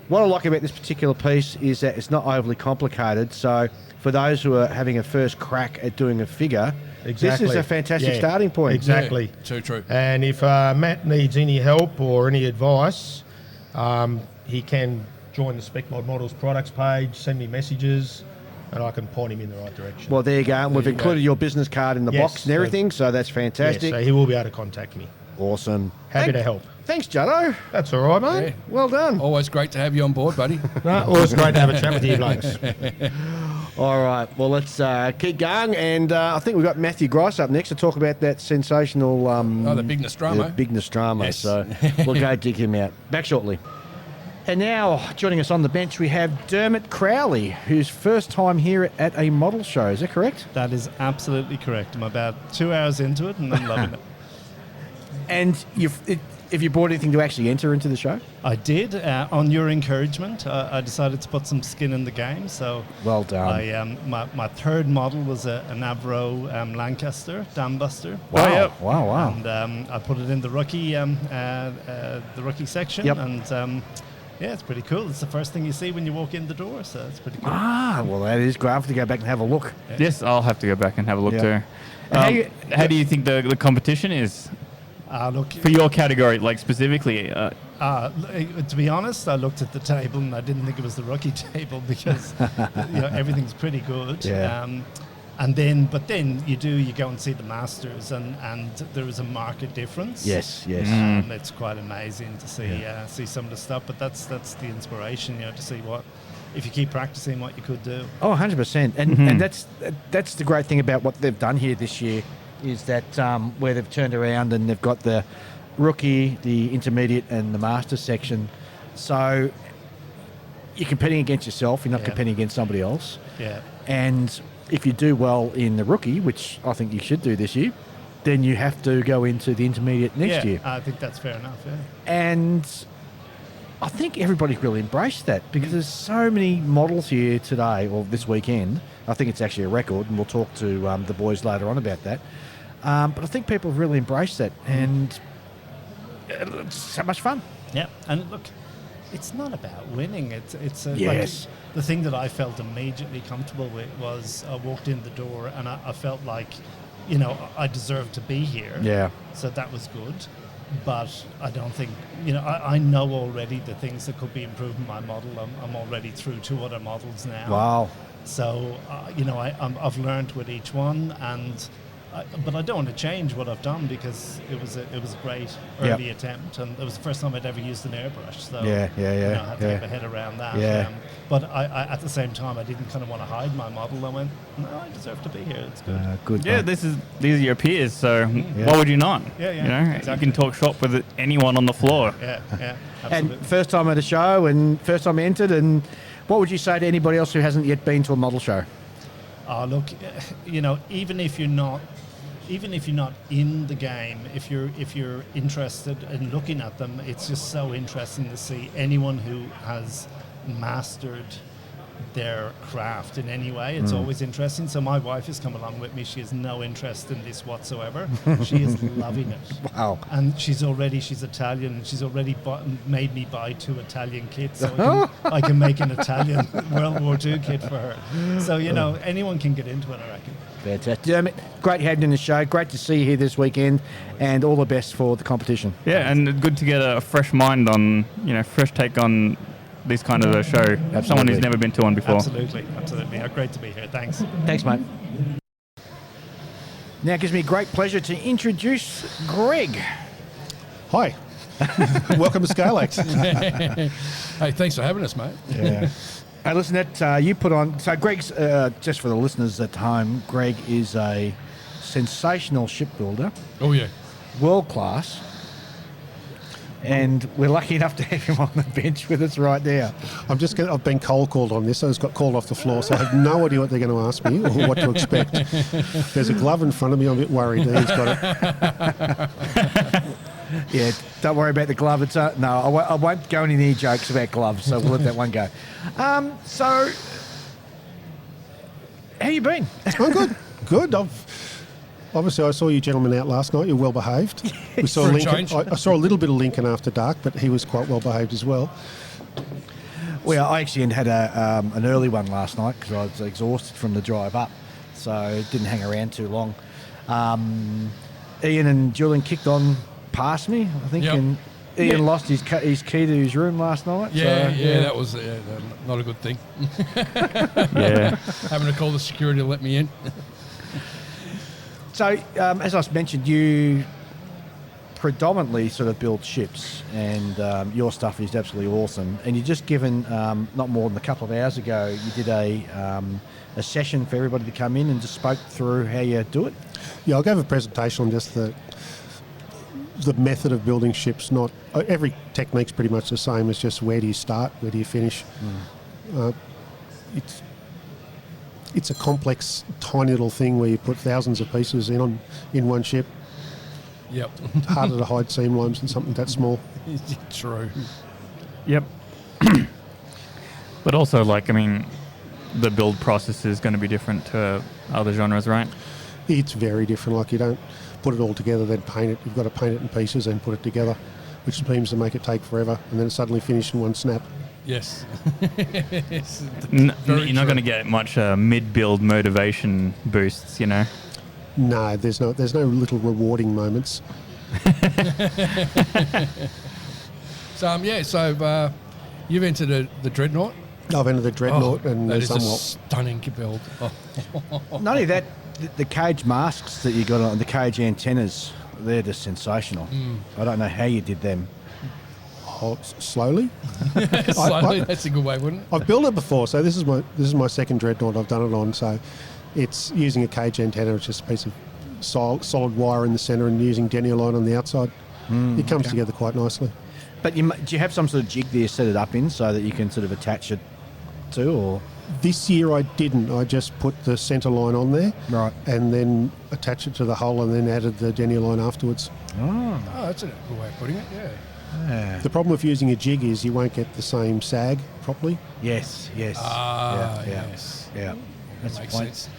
What I like about this particular piece is that it's not overly complicated. So for those who are having a first crack at doing a figure, this is a fantastic starting point. Exactly. Yeah, too true. And if Matt needs any help or any advice, he can join the Specmod Models products page, send me messages, and I can point him in the right direction. Well, there you go. And we've included your business card in the Yes, box and everything, so that's fantastic. Yes, so he will be able to contact me. Awesome. Happy to help. Thanks, Juddo. That's all right, mate. Yeah. Well done. Always great to have you on board, buddy. Always great to have a chat with you blokes. All right, well, let's keep going. And I think we've got Matthew Grice up next to talk about that sensational... the big Nostromo. The big Nostromo. Yes. So we'll go dig him out. Back shortly. And now, joining us on the bench, we have Dermot Crowley, whose first time here at a model show. Is that correct? That is absolutely correct. I'm about 2 hours into it and I'm loving it. And have you brought anything to actually enter into the show? I did. On your encouragement, I decided to put some skin in the game. So well done. My third model was a Navro Lancaster Dambuster. Wow! Wow! And I put it in the rookie section. Yep. And yeah, it's pretty cool. It's the first thing you see when you walk in the door, so it's pretty cool. Well, that is great. I have to go back and have a look. Yes, I'll have to go back and have a look Yeah. too. How do you think the competition is Look, for your category, like specifically? to be honest, I looked at the table and I didn't think it was the rookie table because everything's pretty good. Yeah. But then you go and see the Masters and there is a market difference. Yes. It's quite amazing to see some of the stuff, but that's the inspiration, to see what, if you keep practicing, what you could do. Oh, 100%. And that's the great thing about what they've done here this year is that where they've turned around and they've got the rookie, the intermediate and the master section. So you're competing against yourself, you're not competing against somebody else. Yeah. And if you do well in the rookie, which I think you should do this year, then you have to go into the intermediate next year. I think that's fair enough, yeah. And I think everybody really embraced that because there's so many models here today, or this weekend. I think it's actually a record, and we'll talk to the boys later on about that. But I think people have really embraced that, and it's so much fun. Yeah, and look, it's not about winning. It's Yes. like the thing that I felt immediately comfortable with was I walked in the door and I felt like, I deserved to be here. Yeah. So that was good. But I don't think, I know already the things that could be improved in my model. I'm already through 2 other models now. Wow. So, I've learned with each one, and but I don't want to change what I've done because it was a great early attempt, and it was the first time I'd ever used an airbrush. So I had to get my head around that. Yeah. But I at the same time, I didn't kind of want to hide my model. I went, no, I deserve to be here. It's good. Good. Yeah, these are your peers, so why would you not? Yeah, yeah, You know, exactly. you can talk shop with anyone on the floor. Yeah, absolutely. And first time at a show, and first time entered. And what would you say to anybody else who hasn't yet been to a model show? Oh, look, even if you're not in the game, if you're interested in looking at them, it's just so interesting to see anyone who has mastered their craft in any way. It's always interesting. So my wife has come along with me. She has no interest in this whatsoever. She is loving it. Wow. And she's Italian. She's already made me buy 2 Italian kits so I can make an Italian World War II kit for her. So, anyone can get into it, I reckon. Fantastic. Dermot, great having you in the show. Great to see you here this weekend, and all the best for the competition. Yeah, and good to get a fresh mind on, fresh take on this kind of a show. Absolutely. Someone who's never been to one before. Absolutely. Great to be here. Thanks. Thanks, mate. Now it gives me great pleasure to introduce Greg. Hi. Welcome to ScaleACT. Hey, thanks for having us, mate. Yeah. Hey, listen, that you put on. So, Greg's just for the listeners at home. Greg is a sensational shipbuilder. Oh yeah, world class. And we're lucky enough to have him on the bench with us right now. I've been cold called on this. So I just got called off the floor, so I have no idea what they're going to ask me or what to expect. There's a glove in front of me. I'm a bit worried. He's got it. Yeah, don't worry about the glove. It's no, I won't go any near jokes about gloves, so we'll let that one go. So, how you been? I'm good. Good. Obviously, I saw you gentlemen out last night. You're well behaved. We saw Lincoln. I saw a little bit of Lincoln after dark, but he was quite well behaved as well. Well, I actually had an early one last night because I was exhausted from the drive up, so didn't hang around too long. Ian and Julian kicked on past me, I think, and Ian lost his key to his room last night. Yeah, that was not a good thing. Yeah, having to call the security to let me in. So, as I mentioned, you predominantly sort of build ships, and your stuff is absolutely awesome. And you just given, not more than a couple of hours ago, you did a session for everybody to come in and just spoke through how you do it. Yeah, I gave a presentation on just the method of building ships. Not every technique's pretty much the same. It's just where do you start, where do you finish. It's a complex, tiny little thing where you put thousands of pieces in one ship. Yep. Harder to hide seam lines than something that small. True. Yep. But also, the build process is going to be different to other genres, right? It's very different. Like, you don't put it all together, then paint it. You've got to paint it in pieces and put it together, which seems to make it take forever, and then it's suddenly finished in one snap. Yes. You're not going to get much mid-build motivation boosts, No, there's no little rewarding moments. So you've entered the Dreadnought. I've entered the Dreadnought, and that is somewhat a stunning build. Not only that, the cage masks that you got on the cage antennas, they're just sensational. I don't know how you did them. Slowly. Slowly, that's a good way, wouldn't it? I've built it before, so this is my second Dreadnought I've done it on. So it's using a cage antenna. It's just a piece of solid wire in the centre and using denier line on the outside. It comes together quite nicely. But do you have some sort of jig there set it up in so that you can sort of attach it to, or? This year I didn't. I just put the centre line on there, right, and then attached it to the hull, and then added the denier line afterwards. Oh, that's a good way of putting it. Yeah. The problem with using a jig is you won't get the same sag properly. Yes. Yes. Yeah. That's makes the point. sense.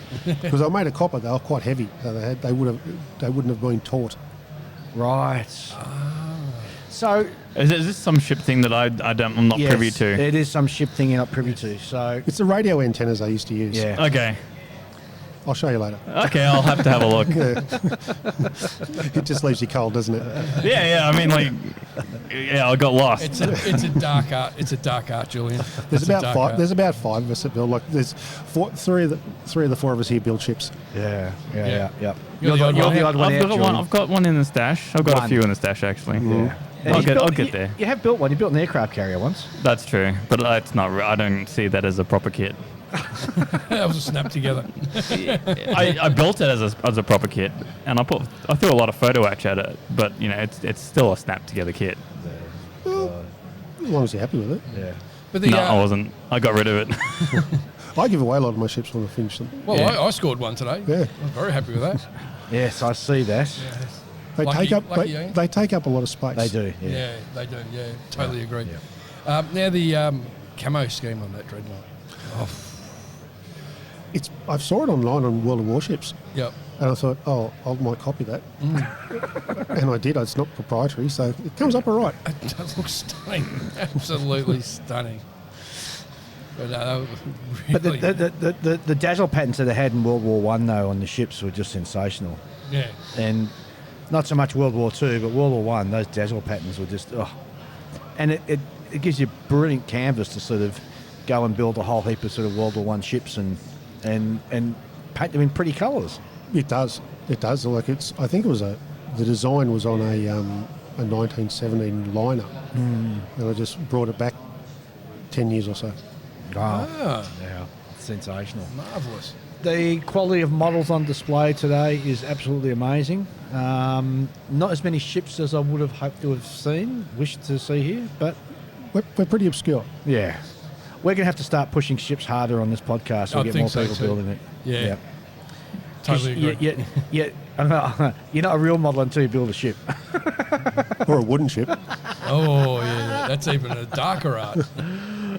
Because I made a copper, they were quite heavy, so they wouldn't have been taut. Right. So is this some ship thing that I'm not privy to? It is some ship thing you're not privy to. So it's the radio antennas I used to use. Yeah. Okay. I'll show you later. Okay, I'll have to have a look. It just leaves you cold, doesn't it? Yeah. I mean, like, yeah, I got lost. It's a dark art. It's a dark art, Julian. There's It's a about dark five. art. There's about 5 of us that build. Like, there's three of the 4 of us here build ships. Yeah. You're You're the the odd one out, Julian. I've got one in the stash. I've got One. a few in the stash, actually. Yeah. And I'll get there. You have built one. You built an aircraft carrier once. That's true, but it's not. I don't see that as a proper kit. That was a snap together. I built it as a proper kit, and I threw a lot of photo etch at it, but it's still a snap together kit. Well, as long as you're happy with it. Yeah. But No, I wasn't. I got rid of it. I give away a lot of my ships when I finish them. Well, Yeah. I scored one today. Yeah. I was very happy with that. Yes, I see that. They Lucky- take up lucky, eh? they take up a lot of space. They do. Yeah, Yeah. they do. Yeah, totally agree. Now the camo scheme on that dreadnought. I saw it online on World of Warships. Yep. And I thought, I might copy that. And I did. It's not proprietary, so it comes up all right. It does look stunning. Absolutely stunning. But, really, But the dazzle patterns that they had in World War One though on the ships were just sensational. yeah. And not so much World War Two, but World War One, those dazzle patterns were just and it gives you brilliant canvas to sort of go and build a whole heap of sort of World War One ships and paint them in pretty colours. It does. It does. Like I think it was the design was on a 1917 liner, and I just brought it back 10 years or so. Ah, Yeah, sensational. marvellous. The quality of models on display today is absolutely amazing. Not as many ships as I would have hoped to have wished to see here, but We're pretty obscure. yeah. We're going to have to start pushing ships harder on this podcast so I we get think more so people too. building it. Yeah. Totally agree. You're not a real model until you build a ship. Or a wooden ship. Oh, yeah. That's even a darker art.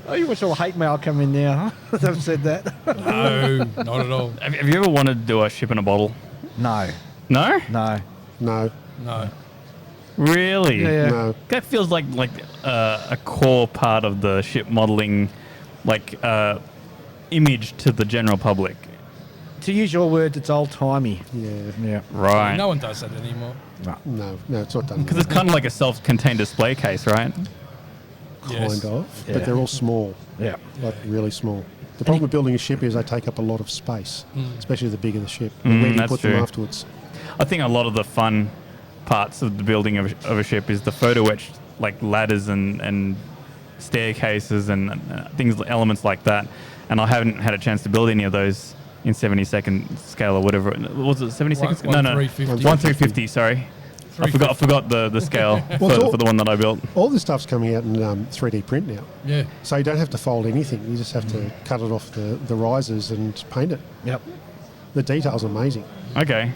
Oh, you watch all the hate mail come in now, huh? They've said that. No, not at all. Have you ever wanted to do a ship in a bottle? No. No? No. No. No. Really? Yeah. No. That feels like a core part of the ship modeling, image to the general public. To use your words, it's old-timey. Yeah. Right. No one does that anymore. No, it's not done. Because it's kind of like a self-contained display case, right? Yes. Kind of. Yeah. But they're all small. Yeah. Like really small. The problem with building a ship is they take up a lot of space, especially the bigger the ship. Mm, Where do you that's put them true. afterwards? I think a lot of the fun parts of the building of a ship is the photo etch, like ladders and staircases and elements like that. And I haven't had a chance to build any of those in 70-second scale or whatever. Was it 70 seconds? No. 1/350, sorry. I forgot the scale for the one that I built. All this stuff's coming out in 3D print now. Yeah. So you don't have to fold anything. You just have to cut it off the risers and paint it. Yep. The detail's amazing. Okay.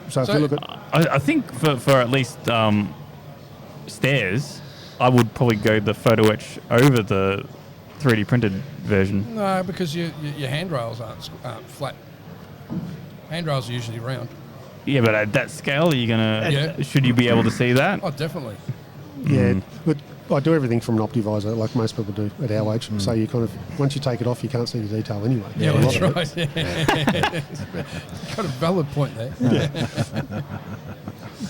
So if you look at... I think for at least stairs, I would probably go the photo etch over the 3D printed version. No, because your handrails aren't flat. Handrails are usually round. Yeah, but at that scale, are you gonna? Should you be able to see that? Oh, definitely. Yeah, but I do everything from an OptiVisor, like most people do at our age. So you kind of, once you take it off, you can't see the detail anyway. Yeah, A lot that's of right. it. Got a valid point there.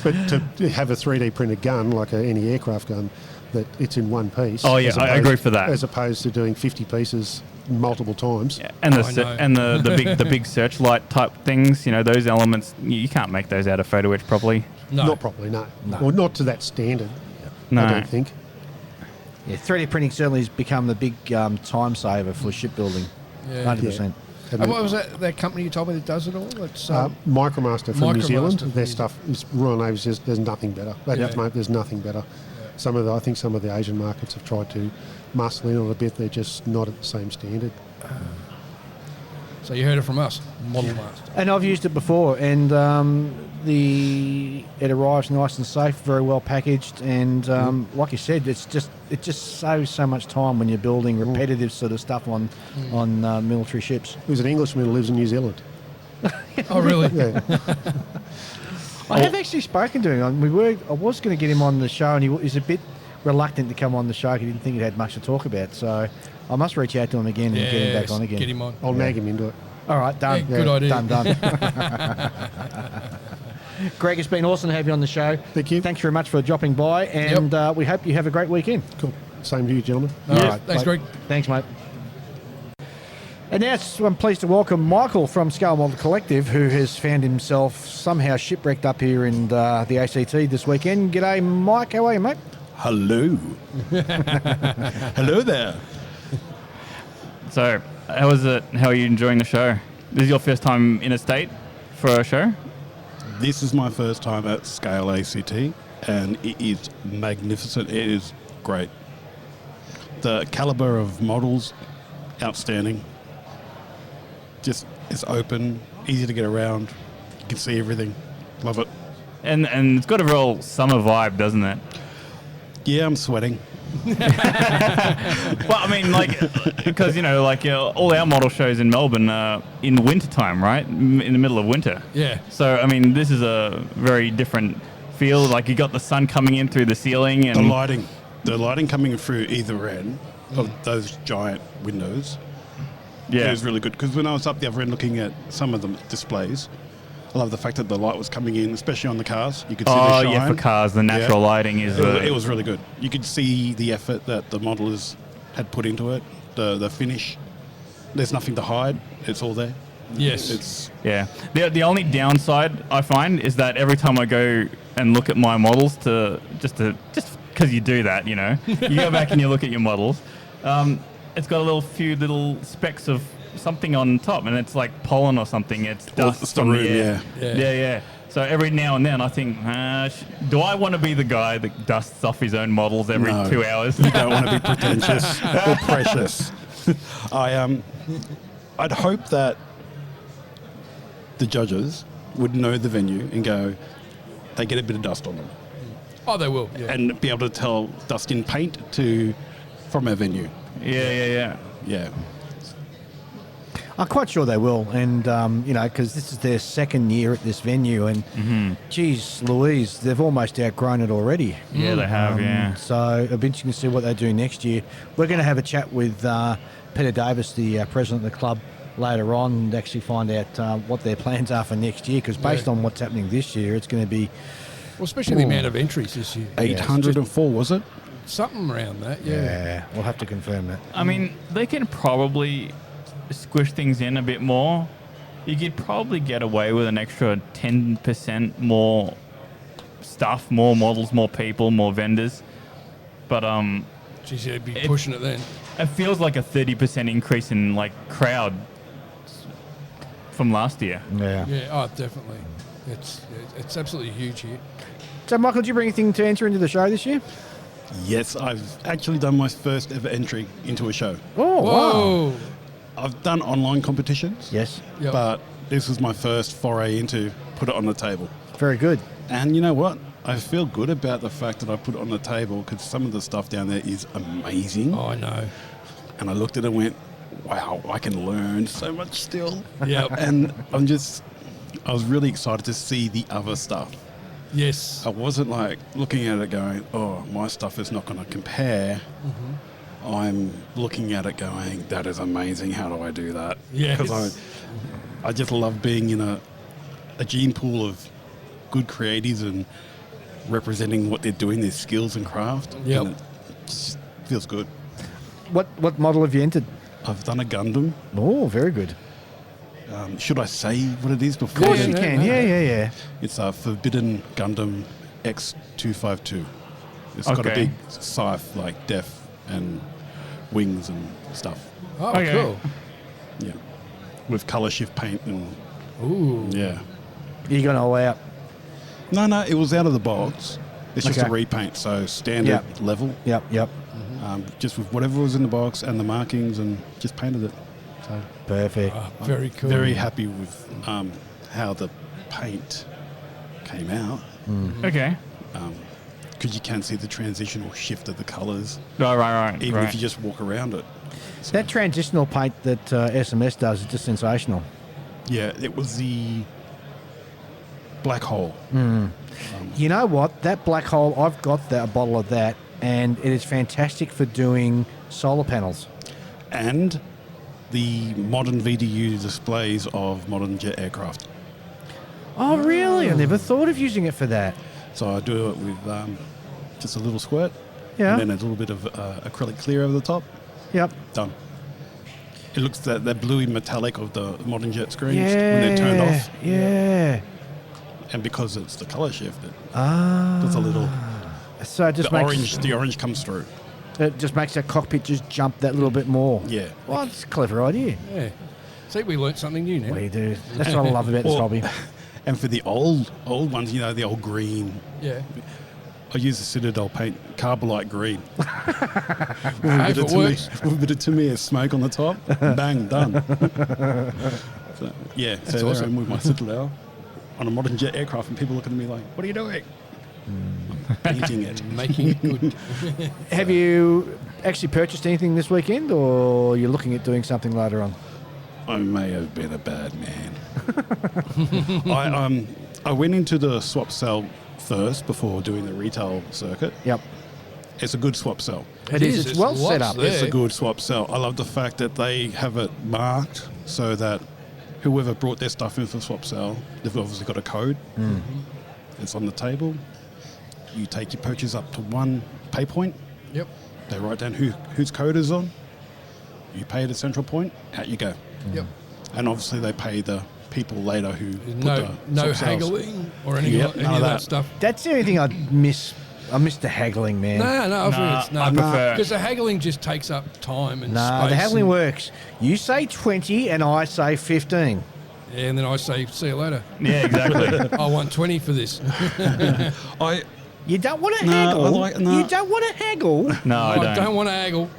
But to have a 3D printed gun, like any aircraft gun, that it's in one piece. Oh, yeah, as I agree for that. As opposed to doing 50 pieces multiple times. And the big searchlight type things, those elements, you can't make those out of photo etch properly. No. Not properly, no. Well, not to that standard, No. I don't think. Yeah, 3D printing certainly has become the big time saver for shipbuilding. Yeah. 100%. And what was that company you told me that does it all? It's Micromaster from New Zealand. from Their New stuff is Royal Navy says there's nothing better. There's nothing better. I think some of the Asian markets have tried to muscle in on it a bit. They're just not at the same standard. So you heard it from us, Model Master. And I've used it before, and it arrives nice and safe, very well packaged, and like you said, it just saves so much time when you're building repetitive sort of stuff on military ships. There's an Englishman who lives in New Zealand. Oh, really? Yeah. I have actually spoken to him. I was going to get him on the show, and he's a bit reluctant to come on the show. He didn't think he had much to talk about, so I must reach out to him again and get him back on again. Get him on. I'll nag him into it. All right, done. Yeah, good idea. Done. Greg, it's been awesome to have you on the show. Thank you. Thanks very much for dropping by, and we hope you have a great weekend. Cool. Same to you, gentlemen. All right. Thanks, Greg. Thanks, mate. And now I'm pleased to welcome Michael from ScaleMod Collective, who has found himself somehow shipwrecked up here in the ACT this weekend. G'day, Mike. How are you, mate? Hello. Hello there. So, how was it? How are you enjoying the show? This is your first time in a state for a show? This is my first time at ScaleACT, and it is magnificent. It is great. The caliber of models, outstanding. Just, it's open, easy to get around. You can see everything. Love it. And it's got a real summer vibe, doesn't it? Yeah, I'm sweating. Well, I mean, like, because, all our model shows in Melbourne in wintertime, right? In the middle of winter. Yeah. So, I mean, this is a very different feel. Like, you got the sun coming in through the ceiling. And The lighting coming through either end of those giant windows. Yeah. It was really good. Because when I was up the other end looking at some of the displays, I love the fact that the light was coming in, especially on the cars. You could see the shine. Oh, yeah, for cars, the natural lighting is... It was really good. You could see the effort that the modelers had put into it, the finish. There's nothing to hide. It's all there. Yes. Yeah. The only downside I find is that every time I go and look at my models just because you do that, you go back and you look at your models, it's got a few little specks of something on top, and it's like pollen or something. It's dust it's the from room, the air. yeah. So every now and then I think, do I want to be the guy that dusts off his own models every 2 hours? You don't want to be pretentious or precious. I'd hope that the judges would know the venue and go, they get a bit of dust on them. Oh, they will. Yeah. And be able to tell dust in paint from our venue. Yeah. I'm quite sure they will, and because this is their second year at this venue, and geez Louise, they've almost outgrown it already. Yeah, they have, yeah. So it'll be interesting to see what they do next year. We're going to have a chat with Peter Davis, the president of the club, later on, and actually find out what their plans are for next year, because based on what's happening this year, it's going to be... Well, especially the amount of entries this year. 804, was it? Something around that, Yeah, we'll have to confirm that. I mean, they can probably squish things in a bit more. You could probably get away with an extra 10% more stuff, more models, more people, more vendors. But geez, they'd be pushing it then. It feels like a 30% increase in crowd from last year. Yeah, oh, definitely. It's absolutely huge here. So, Michael, did you bring anything to enter into the show this year? Yes, I've actually done my first ever entry into a show. Oh, Whoa. wow. I've done online competitions. Yes. Yep. But this was my first foray into put it on the table. Very good. And you know what? I feel good about the fact that I put it on the table because some of the stuff down there is amazing. Oh, I know. And I looked at it and went, wow, I can learn so much still. Yep. And I was really excited to see the other stuff. Yes. I wasn't looking at it going, oh, my stuff is not going to compare. Mm-hmm. I'm looking at it going, that is amazing. How do I do that? Yes. Because I just love being in a gene pool of good creatives and representing what they're doing, their skills and craft. Yep. And it just feels good. What model have you entered? I've done a Gundam. Oh, very good. Should I say what it is before? Of course you can. Yeah. It's a Forbidden Gundam X252. It's got a Okay. big scythe, def and wings and stuff. Oh, Okay. cool. Yeah. With colour shift paint and... Ooh. Yeah. You're going all out. No, it was out of the box. It's just a Okay. repaint, so standard level. Yep. Just with whatever was in the box and the markings and just painted it. So Perfect. Oh, very cool. very happy with how the paint came out. Okay. Because you can see the transitional shift of the colours, Right. even if you just walk around it. So, That transitional paint that SMS does is just sensational. yeah, it was the black hole. You know what? That black hole, I've got a bottle of that, and it is fantastic for doing solar panels. And the modern VDU displays of modern jet aircraft. Oh, really? I never thought of using it for that. So I do it with just a little squirt, Yeah. and then a little bit of acrylic clear over the top. Yep. Done. It looks that bluey metallic of the modern jet screens when they're turned off. Yeah. And because it's the color shift, it Ah. does a little. So it just makes the orange comes through. It just makes that cockpit just jump that little bit more. Yeah. Well, it's a clever idea. Yeah. See, we learnt something new now. We do. That's what I love about this hobby. And for the old ones, you know, the old green. Yeah. I use the Citadel paint, Carbolite green. Hey, if it works. With a bit of Tamiya smoke on the top. Bang, done. So, yeah, That's so awesome. there I'm with my Citadel on a modern jet aircraft, and people look at me like, "What are you doing?" I'm painting it, making it good. Have you actually purchased anything this weekend, or you're looking at doing something later on? I may have been a bad man. I went into the swap cell first before doing the retail circuit. Yep. It's a good swap cell. It is. It's well set up. It's a good swap cell. I love the fact that they have it marked so that whoever brought their stuff in for the swap cell, they've obviously got a code. It's on the table. You take your purchase up to one pay point. Yep. They write down whose code is on. You pay at a central point. Out you go. Yep. And obviously they pay the people later who No swap cells. haggling or anything Yep, like, any none of of that that. stuff. That's the only thing I miss. I miss the haggling, man. No, I prefer- because the haggling just takes up time and No, space. the haggling and, works. You say 20 and I say 15. Yeah, and then I say, see you later. Yeah, exactly. I want 20 for this. You don't want to No, haggle. I like- no. You don't want to haggle. No, I I don't. want to haggle.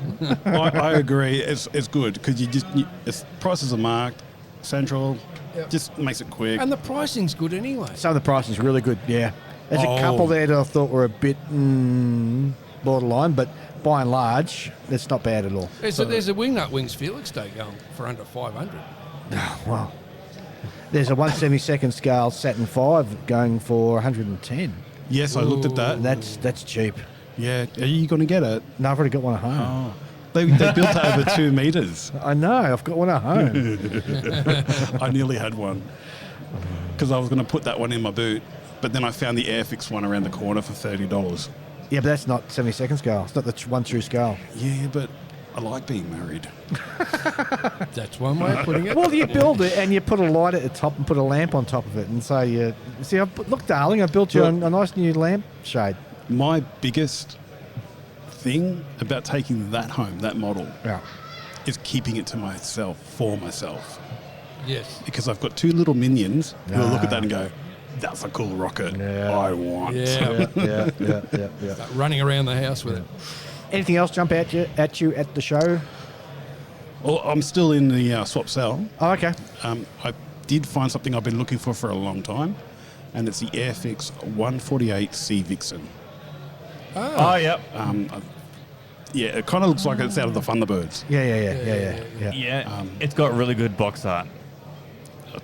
I agree. It's good because prices are marked, central, Yep. just makes it quick. And the pricing's good anyway. Some of the pricing's really good, yeah. There's a couple there that I thought were a bit borderline, but by and large, it's not bad at all. There's a Wingnut Wings Felix Day going for under 500. Wow. There's a 1/72nd scale Saturn V going for 110. Yes, I looked at that. That's cheap. Yeah, are you going to get it? No, I've already got one at home. Oh. They built it over 2 meters. I know, I've got one at home. I nearly had one because I was going to put that one in my boot, but then I found the Airfix one around the corner for $30. Yeah, but that's not 72nd scale. It's not the one true scale. Yeah, but I like being married. That's one way of putting it. Well, you build it and you put a light at the top and put a lamp on top of it, and so you see. Look, darling, I built you a nice new lamp shade. My biggest thing about taking that home, that model, is keeping it to myself, for myself. Yes. Because I've got 2 little minions who will look at that and go, "That's a cool rocket. I want." Yeah. Yeah. Start running around the house with it. Anything else jump at you at the show? Well, I'm still in the swap cell. Oh, okay. I did find something I've been looking for a long time, and it's the Airfix 148C Vixen. Oh, yep. Yeah, it kind of looks like it's out of the Thunderbirds. Yeah. Yeah, it's got really good box art.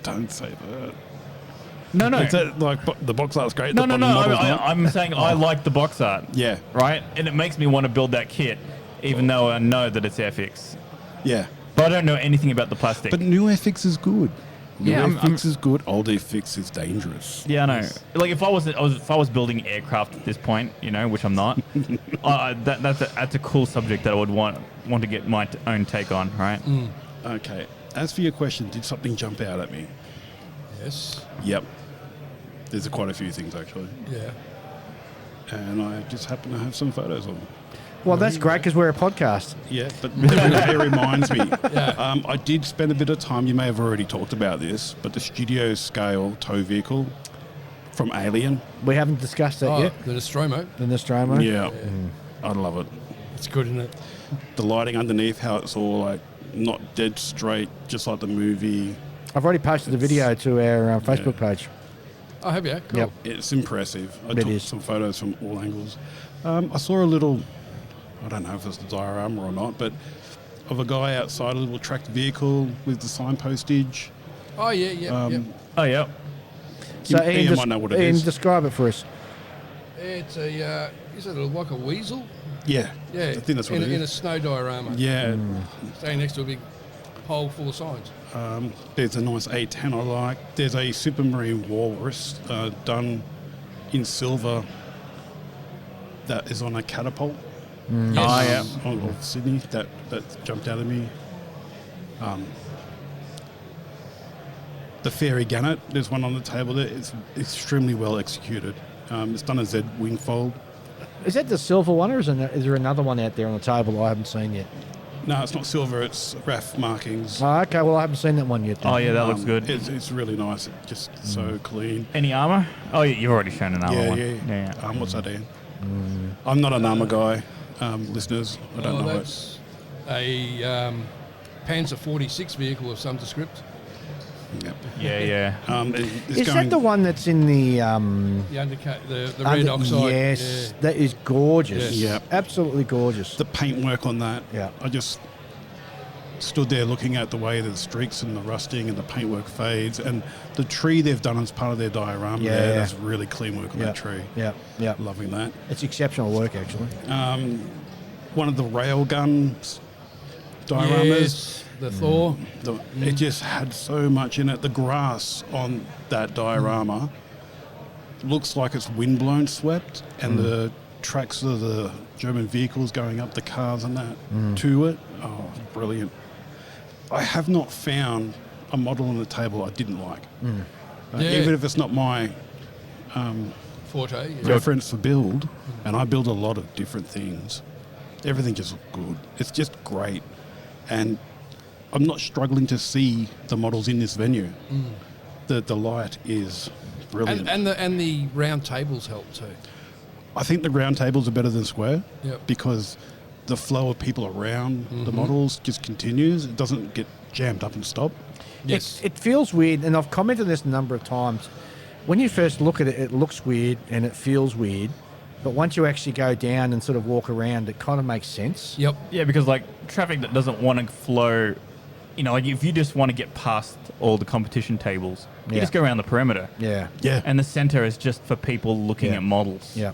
Don't say that. No. It's the box art's great. No. the model's not. I'm saying I like the box art. Yeah. Right? And it makes me want to build that kit, even though I know that it's Airfix. Yeah. But I don't know anything about the plastic. But new Airfix is good. New Yeah, Airfix is good. Old Airfix is dangerous. Yeah, I know. Like if I was building aircraft at this point, which I'm not, that's a cool subject that I would want to get my own take on, right? Okay. As for your question, did something jump out at me? Yes. Yep. There's quite a few things actually. Yeah. And I just happen to have some photos of them. Well, that's great because we're a podcast. Yeah, but it reminds me. I did spend a bit of time, you may have already talked about this, but the studio scale tow vehicle from Alien. We haven't discussed that yet. The Nostromo. The Nostromo. Yeah. I love it. It's good, isn't it? The lighting underneath, how it's all like not dead straight, just like the movie. I've already posted the video to our Facebook page. Oh, have you? Cool. Yep. It's impressive. I It took is. some photos from all angles. I saw a little, I don't know if it's the diorama or not, but of a guy outside a little tracked vehicle with the signpostage. Oh, yeah. Oh, yeah. So Ian might know what it is. describe it for us. It's a, is it like a weasel? Yeah. Yeah. I think that's what it is. In a snow diorama. Yeah. Staying next to a big pole full of signs. There's a nice A10 I like. There's a Supermarine Walrus done in silver that is on a catapult. Yes. Of Sydney. That jumped out at me. The Fairy Gannet, there's one on the table there. It's extremely well executed. It's done a Z wing fold. Is that the silver one, or is there another one out there on the table I haven't seen yet? No, it's not silver. It's RAF markings. Oh, okay, well, I haven't seen that one yet. Then. Oh, yeah, that looks good. It's really nice. It's just so clean. Any armor? Oh, yeah, you've already shown an armor one. Yeah. What's that, Ian? I'm not an armor guy, listeners. I don't know that's a Panzer 46 vehicle of some descript. Yep. Yeah. Is that the one that's in the... The undercut, the red oxide. Yes, that is gorgeous. Yes. Yeah. Absolutely gorgeous. The paintwork on that. Yeah. I just stood there looking at the way the streaks and the rusting and the paintwork fades, and the tree they've done as part of their diorama. Yeah. That's really clean work on that tree. Yeah. Loving that. It's exceptional work, actually. One of the railgun dioramas. Yes, the Thor. It just had so much in it. The grass on that diorama looks like it's windblown swept, and the tracks of the German vehicles going up the cars and that to it. Oh, brilliant. I have not found a model on the table I didn't like. Even if it's not my Forte. reference for build, and I build a lot of different things. Everything just looks good. It's just great. And I'm not struggling to see the models in this venue. The light is brilliant. And the round tables help too. I think the round tables are better than square Yep. because the flow of people around the models just continues. It doesn't get jammed up and stop. Yes. It feels weird, and I've commented this a number of times. When you first look at it, it looks weird and it feels weird. But once you actually go down and sort of walk around, it kind of makes sense. Yep. Yeah, because like traffic that doesn't want to flow, like if you just want to get past all the competition tables, you just go around the perimeter. Yeah. And the center is just for people looking at models. Yeah.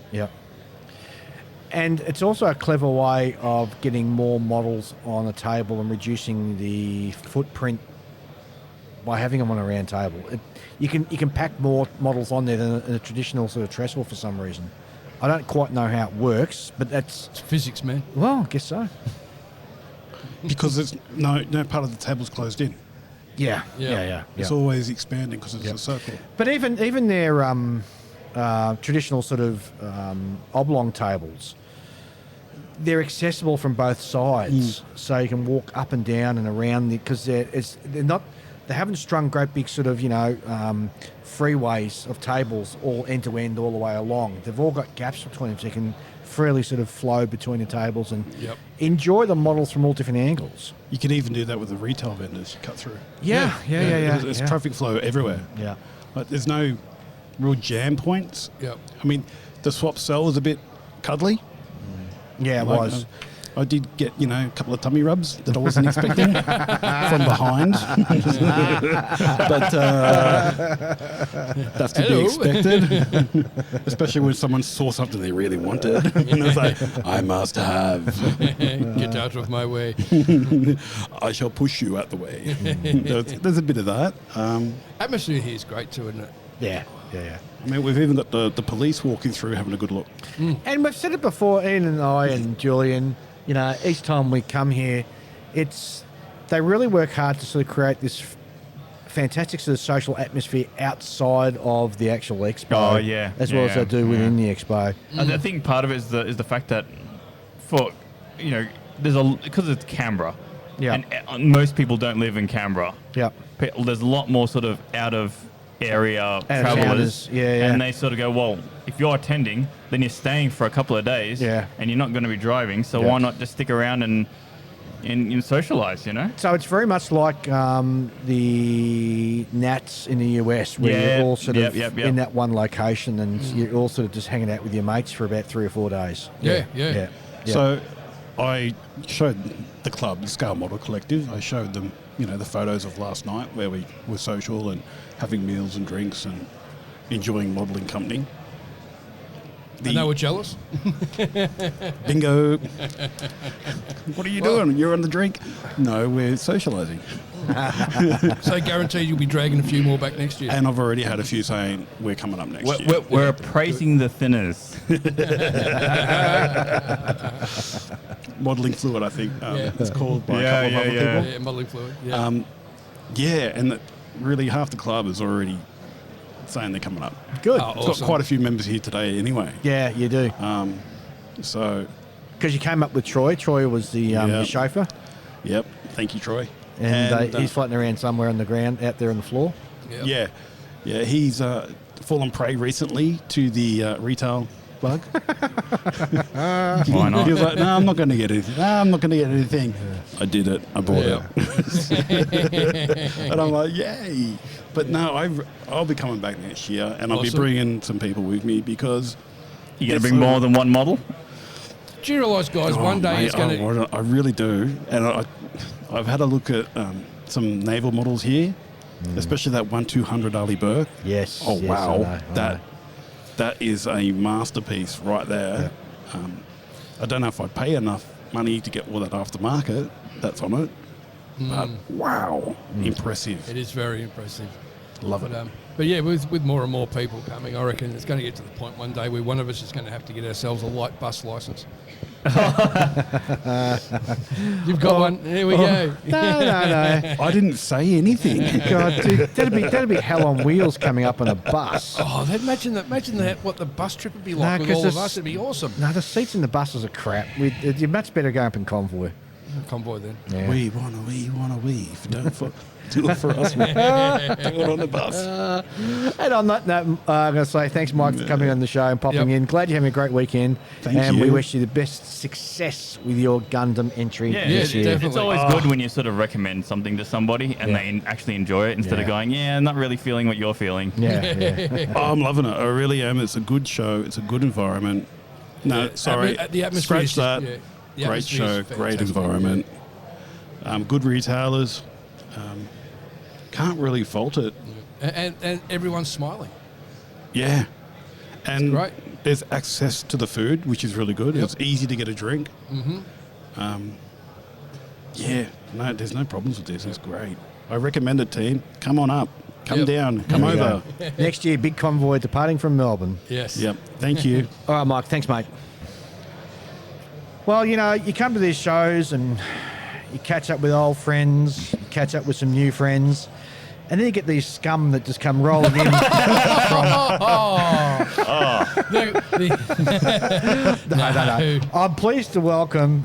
And it's also a clever way of getting more models on a table and reducing the footprint by having them on a round table. You can pack more models on there than a traditional sort of trestle for some reason. I don't quite know how it works, but it's physics, man. Well, I guess so. Because there's no part of the table's closed in. Yeah. It's always expanding because it's a circle. But even their traditional sort of oblong tables, they're accessible from both sides, so you can walk up and down and around because they're not. They haven't strung great big sort of freeways of tables all end to end all the way along. They've all got gaps between them, so you can freely sort of flow between the tables and enjoy the models from all different angles. You can even do that with the retail vendors. Cut through. Yeah. There's traffic flow everywhere. Yeah. Like, there's no real jam points. Yep. I mean, the swap cell was a bit cuddly. Yeah, it was. I did get, a couple of tummy rubs that I wasn't expecting from behind. But that's to be expected. Especially when someone saw something they really wanted. And it's like, I must have. Get out of my way. I shall push you out the way. There's a bit of that. Atmosphere here is great too, isn't it? Yeah. I mean, we've even got the police walking through having a good look. And we've said it before, Ian and I and Julian, each time we come here, they really work hard to sort of create this fantastic sort of social atmosphere outside of the actual expo. Oh, yeah. As well as they do within the expo. I think part of it is the fact that because it's Canberra. Yeah. And most people don't live in Canberra. Yeah. There's a lot more sort of out of area travellers. Yeah. And they sort of go, well, if you're attending, then you're staying for a couple of days. Yeah. And you're not going to be driving, so why not just stick around and socialise, So it's very much like the Nats in the US, where you're all sort of in that one location and you're all sort of just hanging out with your mates for about 3 or 4 days. Yeah. So I showed the club, the Scale Model Collective, I showed them, the photos of last night where we were social and having meals and drinks and enjoying modelling company. And they were jealous? Bingo. What are you doing? You're on the drink? No, we're socialising. So guaranteed you'll be dragging a few more back next year. And I've already had a few saying, we're coming up next year. We're appraising the thinners. Modelling fluid, I think it's called by a couple of other people. Yeah, modelling fluid. Yeah. And really half the club is already saying they're coming up. Good. It's got quite a few members here today anyway. Yeah, you do. So... Because you came up with Troy. Troy was the your chauffeur. Yep. Thank you, Troy. And he's floating around somewhere on the ground out there on the floor. Yep. Yeah. He's fallen prey recently to the retail bug. Why not? He was like, no, I'm not going to get anything. No, I'm not going to get anything. I did it. I bought it. And I'm like, yay. But no, I'll be coming back next year, and I'll be bringing some people with me because... You going to bring more than one model? Do you realise, guys, one day it's going to... I really do. And I've had a look at some naval models here, especially that 1200 Ali Burke. Yes. Oh, yes, wow. I know. That is a masterpiece right there. Yeah. I don't know if I'd pay enough money to get all that aftermarket that's on it. But wow, impressive. It is very impressive. Love it. But yeah, with more and more people coming, I reckon it's going to get to the point one day where one of us is going to have to get ourselves a light bus licence. You've got one. Here we go. No. I didn't say anything. God, dude, that'd be hell on wheels coming up on a bus. Oh, imagine that. What the bus trip would be like with all of us. It'd be awesome. No, the seats in the buses are crap. You're much better going up in convoy. Convoy then. Yeah. We want to weave. Don't do it for us. Do it on the bus. And on that note, I'm going to say thanks, Mike, for coming on the show and popping in. Glad you're having a great weekend. Thank and you. we wish you the best success with your Gundam entry this year. Definitely. It's always good when you sort of recommend something to somebody and they actually enjoy it instead of going, I'm not really feeling what you're feeling. Yeah. Oh, I'm loving it. I really am. It's a good show. It's a good environment. No, sorry. The atmosphere Scratch that. The Great atmosphere show, is great fantastic. environment. Good retailers. Can't really fault it. And everyone's smiling. Yeah. And great. there's access to the food, which is really good. Yep. It's easy to get a drink. Mm-hmm. There's no problems with this. It's great. I recommend it, team. Come on up. Come down. Come over. Next year, big convoy departing from Melbourne. Yes. Yep. Thank you. All right, Mike. Thanks, mate. Well, you come to these shows and you catch up with old friends, you catch up with some new friends, and then you get these scum that just come rolling in. No. I'm pleased to welcome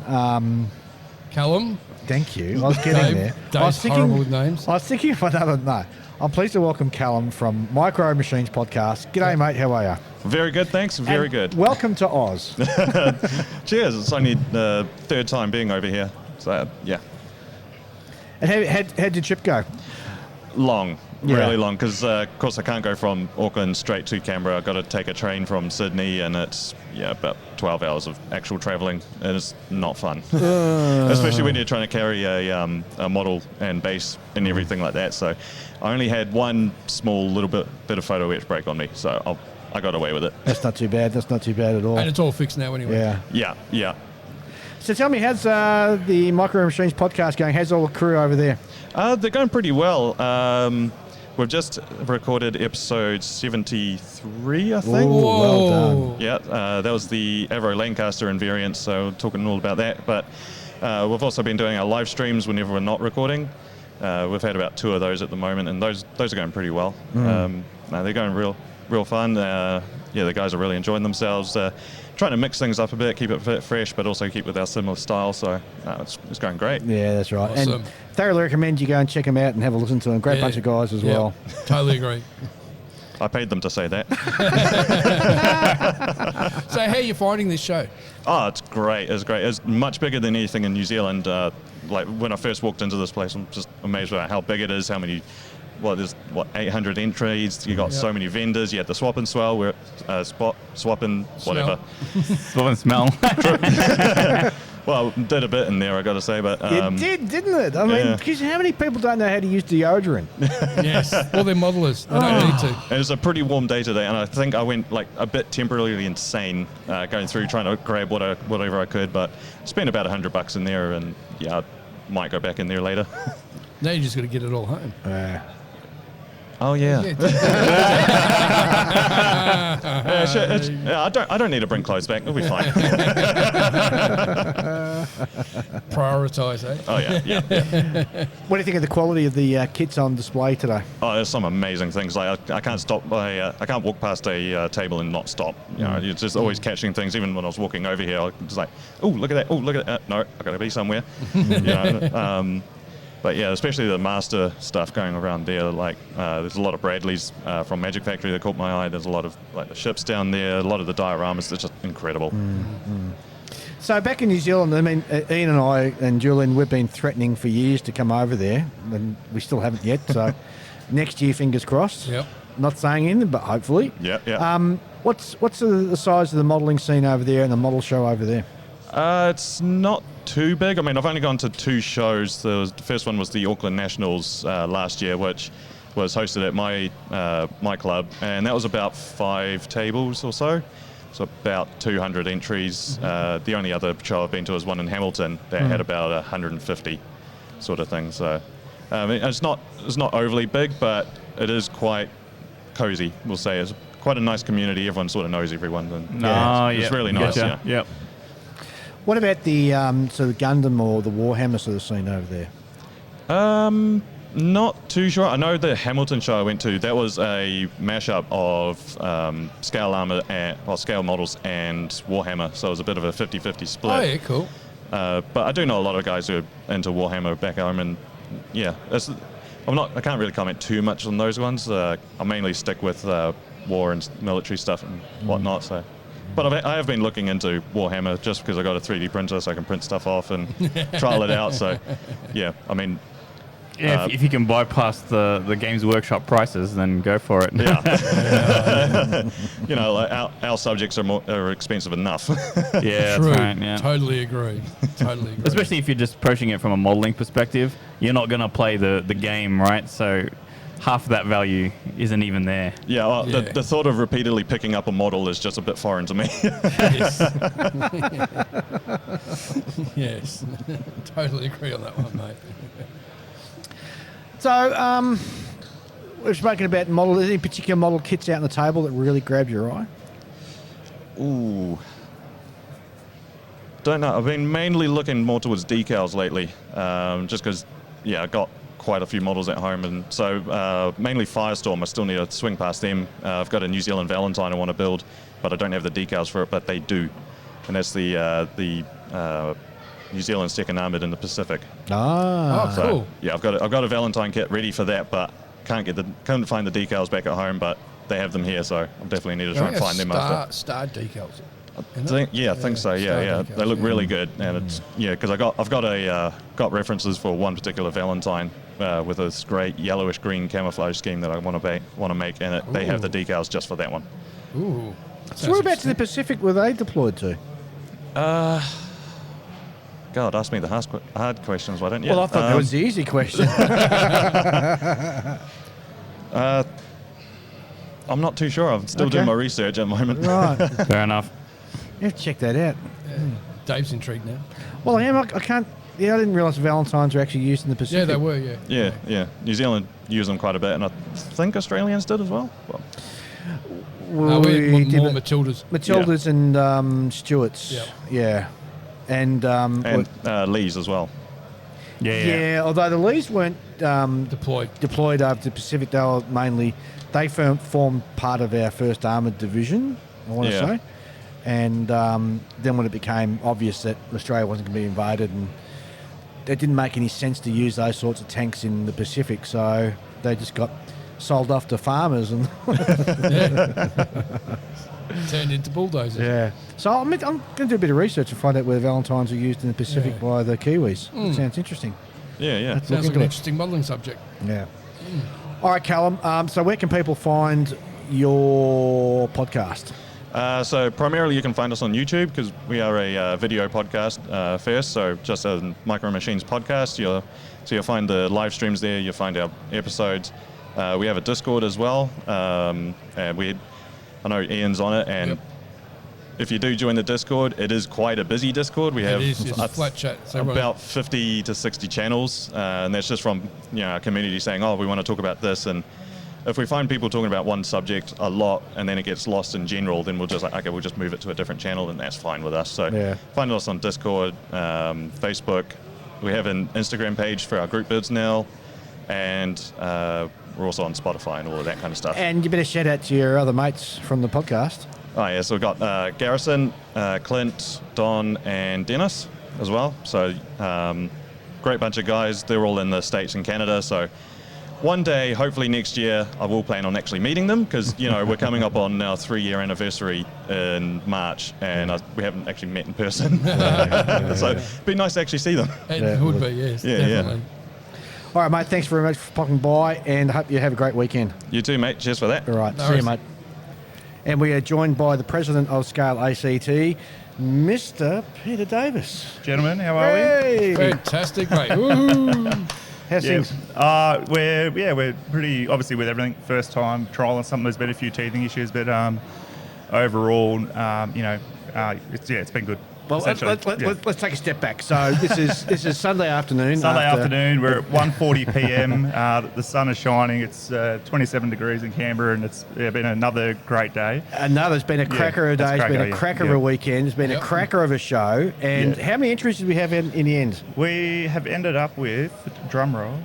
Callum. Thank you. I was getting there. Dave's horrible with names. I was thinking of another. No. I'm pleased to welcome Callum from Micro Machines Podcast. G'day, mate. How are you? Very good, thanks. Very good. Welcome to Oz. Cheers. It's only the third time being over here. So, yeah. And how'd your trip go? Long. Really long, because, of course, I can't go from Auckland straight to Canberra. I've got to take a train from Sydney, and it's, about 12 hours of actual travelling, and it's not fun. Especially when you're trying to carry a model and base and everything like that. So I only had one small little bit of photo etch break on me, so I got away with it. That's not too bad. That's not too bad at all. And it's all fixed now anyway. Yeah. So tell me, how's the Micro Machines Podcast going? How's all the crew over there? They're going pretty well. We've just recorded episode 73, I think. Ooh, well done. Yeah, that was the Avro Lancaster invariant, so talking all about that. But we've also been doing our live streams whenever we're not recording. We've had about 2 of those at the moment, and those are going pretty well. They're going real fun. The guys are really enjoying themselves. Trying to mix things up a bit, keep it a bit fresh, but also keep with our similar style. So it's going great. Yeah, that's right. Awesome. And thoroughly recommend you go and check them out and have a listen to them. Great bunch of guys as well. Totally agree. I paid them to say that. So how are you finding this show? Oh, it's great. It's great. It's much bigger than anything in New Zealand. Like when I first walked into this place, I'm just amazed by how big it is, how many... there's 800 entries. You got so many vendors. You had the swap and swell, where swap and whatever. Swap and smell. Well, did a bit in there, I got to say, but It did, didn't it? I mean, because how many people don't know how to use deodorant? Yes. Well, they're modelers. They don't need to. It was a pretty warm day today, and I think I went like a bit temporarily insane going through trying to grab whatever I could, but spent about $100 in there, and yeah, I might go back in there later. Now you just got to get it all home. Oh yeah. I don't need to bring clothes back. It'll be fine. Prioritise, eh? Oh yeah. What do you think of the quality of the kits on display today? Oh, there's some amazing things. Like I can't stop. I can't walk past a table and not stop. You know, you're just always catching things. Even when I was walking over here, I was like, "Oh, look at that! Oh, look at that! No, I got to be somewhere." You know. But yeah, especially the master stuff going around there. Like, there's a lot of Bradleys from Magic Factory that caught my eye. There's a lot of like the ships down there. A lot of the dioramas. They're just incredible. So back in New Zealand, I mean, Ian and I and Julian, we've been threatening for years to come over there, and we still haven't yet. So next year, fingers crossed. Yep. Not saying anything, but hopefully. Yeah. What's the size of the modelling scene over there and the model show over there? It's not too big. I mean, I've only gone to 2 shows. The first one was the Auckland Nationals last year, which was hosted at my club, and that was about 5 tables or so. So about 200 entries. The only other show I've been to is one in Hamilton that had about 150 sort of thing. So it's not overly big, but it is quite cozy. We'll say it's quite a nice community. Everyone sort of knows everyone. And it's really nice. Gotcha. Yeah. Yep. What about the sort of Gundam or the Warhammer sort of scene over there? Not too sure. I know the Hamilton show I went to, that was a mashup of scale armor and scale models and Warhammer, so it was a bit of a 50-50 split. Oh yeah, cool. But I do know a lot of guys who are into Warhammer back home, and yeah, I can't really comment too much on those ones. I mainly stick with war and military stuff and whatnot. So. But I have been looking into Warhammer just because I got a 3D printer, so I can print stuff off and trial it out. So, yeah, I mean, if you can bypass the Games Workshop prices, then go for it. Yeah. You know, like our subjects are expensive enough. Yeah, True. that's right. Yeah. Totally agree. Especially if you're just approaching it from a modeling perspective, you're not going to play the game, right? So half of that value isn't even there. Yeah, well, the thought of repeatedly picking up a model is just a bit foreign to me. Yes. Yes. Totally agree on that one, mate. So, we've spoken about model. Any particular model kits out on the table that really grabbed your eye? Ooh. Don't know. I've been mainly looking more towards decals lately, just because, I got quite a few models at home, and so mainly Firestorm. I still need to swing past them. I've got a New Zealand Valentine I want to build, but I don't have the decals for it, but they do, and that's the New Zealand Second Armoured in the Pacific. Ah, so, cool. Yeah, I've got a Valentine kit ready for that, but couldn't find the decals back at home, but they have them here, so I definitely need to try and find them. Star decals. I think so. Yeah. They look really good, and it's because I've got references for one particular Valentine with this great yellowish green camouflage scheme that I want to make, and they have the decals just for that one. Ooh. So whereabouts in the Pacific were they deployed to? God, ask me the hard questions, why don't you? Well, I thought that was the easy question. I'm not too sure. I'm still doing my research at the moment. Right. Fair enough. You have to check that out. Dave's intrigued now. Well, I am. I can't. Yeah, I didn't realise Valentines were actually used in the Pacific. Yeah, they were. Yeah. New Zealand used them quite a bit, and I think Australians did as well. More Matildas. Matildas and Stuarts. Yep. Yeah. And Lees as well. Yeah. Although the Lees weren't deployed over to the Pacific, they formed part of our first armoured division, I want to say. And then when it became obvious that Australia wasn't going to be invaded, and it didn't make any sense to use those sorts of tanks in the Pacific, so they just got sold off to farmers and turned into bulldozers. Yeah. So I'm going to do a bit of research and find out where Valentines are used in the Pacific by the Kiwis. It sounds interesting. Yeah. Sounds like an interesting modelling subject. Yeah. All right, Callum. So where can people find your podcast? So primarily you can find us on YouTube because we are a video podcast first. So just a Micro Machines podcast. You'll find the live streams there. You'll find our episodes. We have a Discord as well. And I know Ian's on it, and if you do join the Discord, it is quite a busy Discord. We have flat chat. About 50 to 60 channels, and that's just from our community saying, "Oh, we want to talk about this." And if we find people talking about one subject a lot, and then it gets lost in general, then we'll just we'll just move it to a different channel, and that's fine with us. So find us on Discord, Facebook. We have an Instagram page for our group bids now, and we're also on Spotify and all of that kind of stuff. And you better shout out to your other mates from the podcast. Oh yeah, so we've got Garrison, Clint, Don, and Dennis as well. So great bunch of guys. They're all in the States and Canada. So one day, hopefully next year, I will plan on actually meeting them because we're coming up on our 3-year anniversary in March, and we haven't actually met in person. So it'd be nice to actually see them. It would be, yes, definitely. All right, mate. Thanks very much for popping by, and I hope you have a great weekend. You too, mate. Cheers for that. All right, see you, mate. And we are joined by the president of ScaleACT, Mr. Peter Davis. Gentlemen, how are we? Fantastic, mate. Woohoo! How's things? We're pretty, obviously with everything, first time trial on something. There's been a few teething issues, but overall, it's been good. Well, let's take a step back. So this is Sunday afternoon. Sunday afternoon, we're at 1:40 p.m. The sun is shining. It's 27 degrees in Canberra, and it's been another great day. It's been a cracker of a day. It's been a cracker of a weekend. It's been a cracker of a show. And how many entries did we have in the end? We have ended up with, drumroll,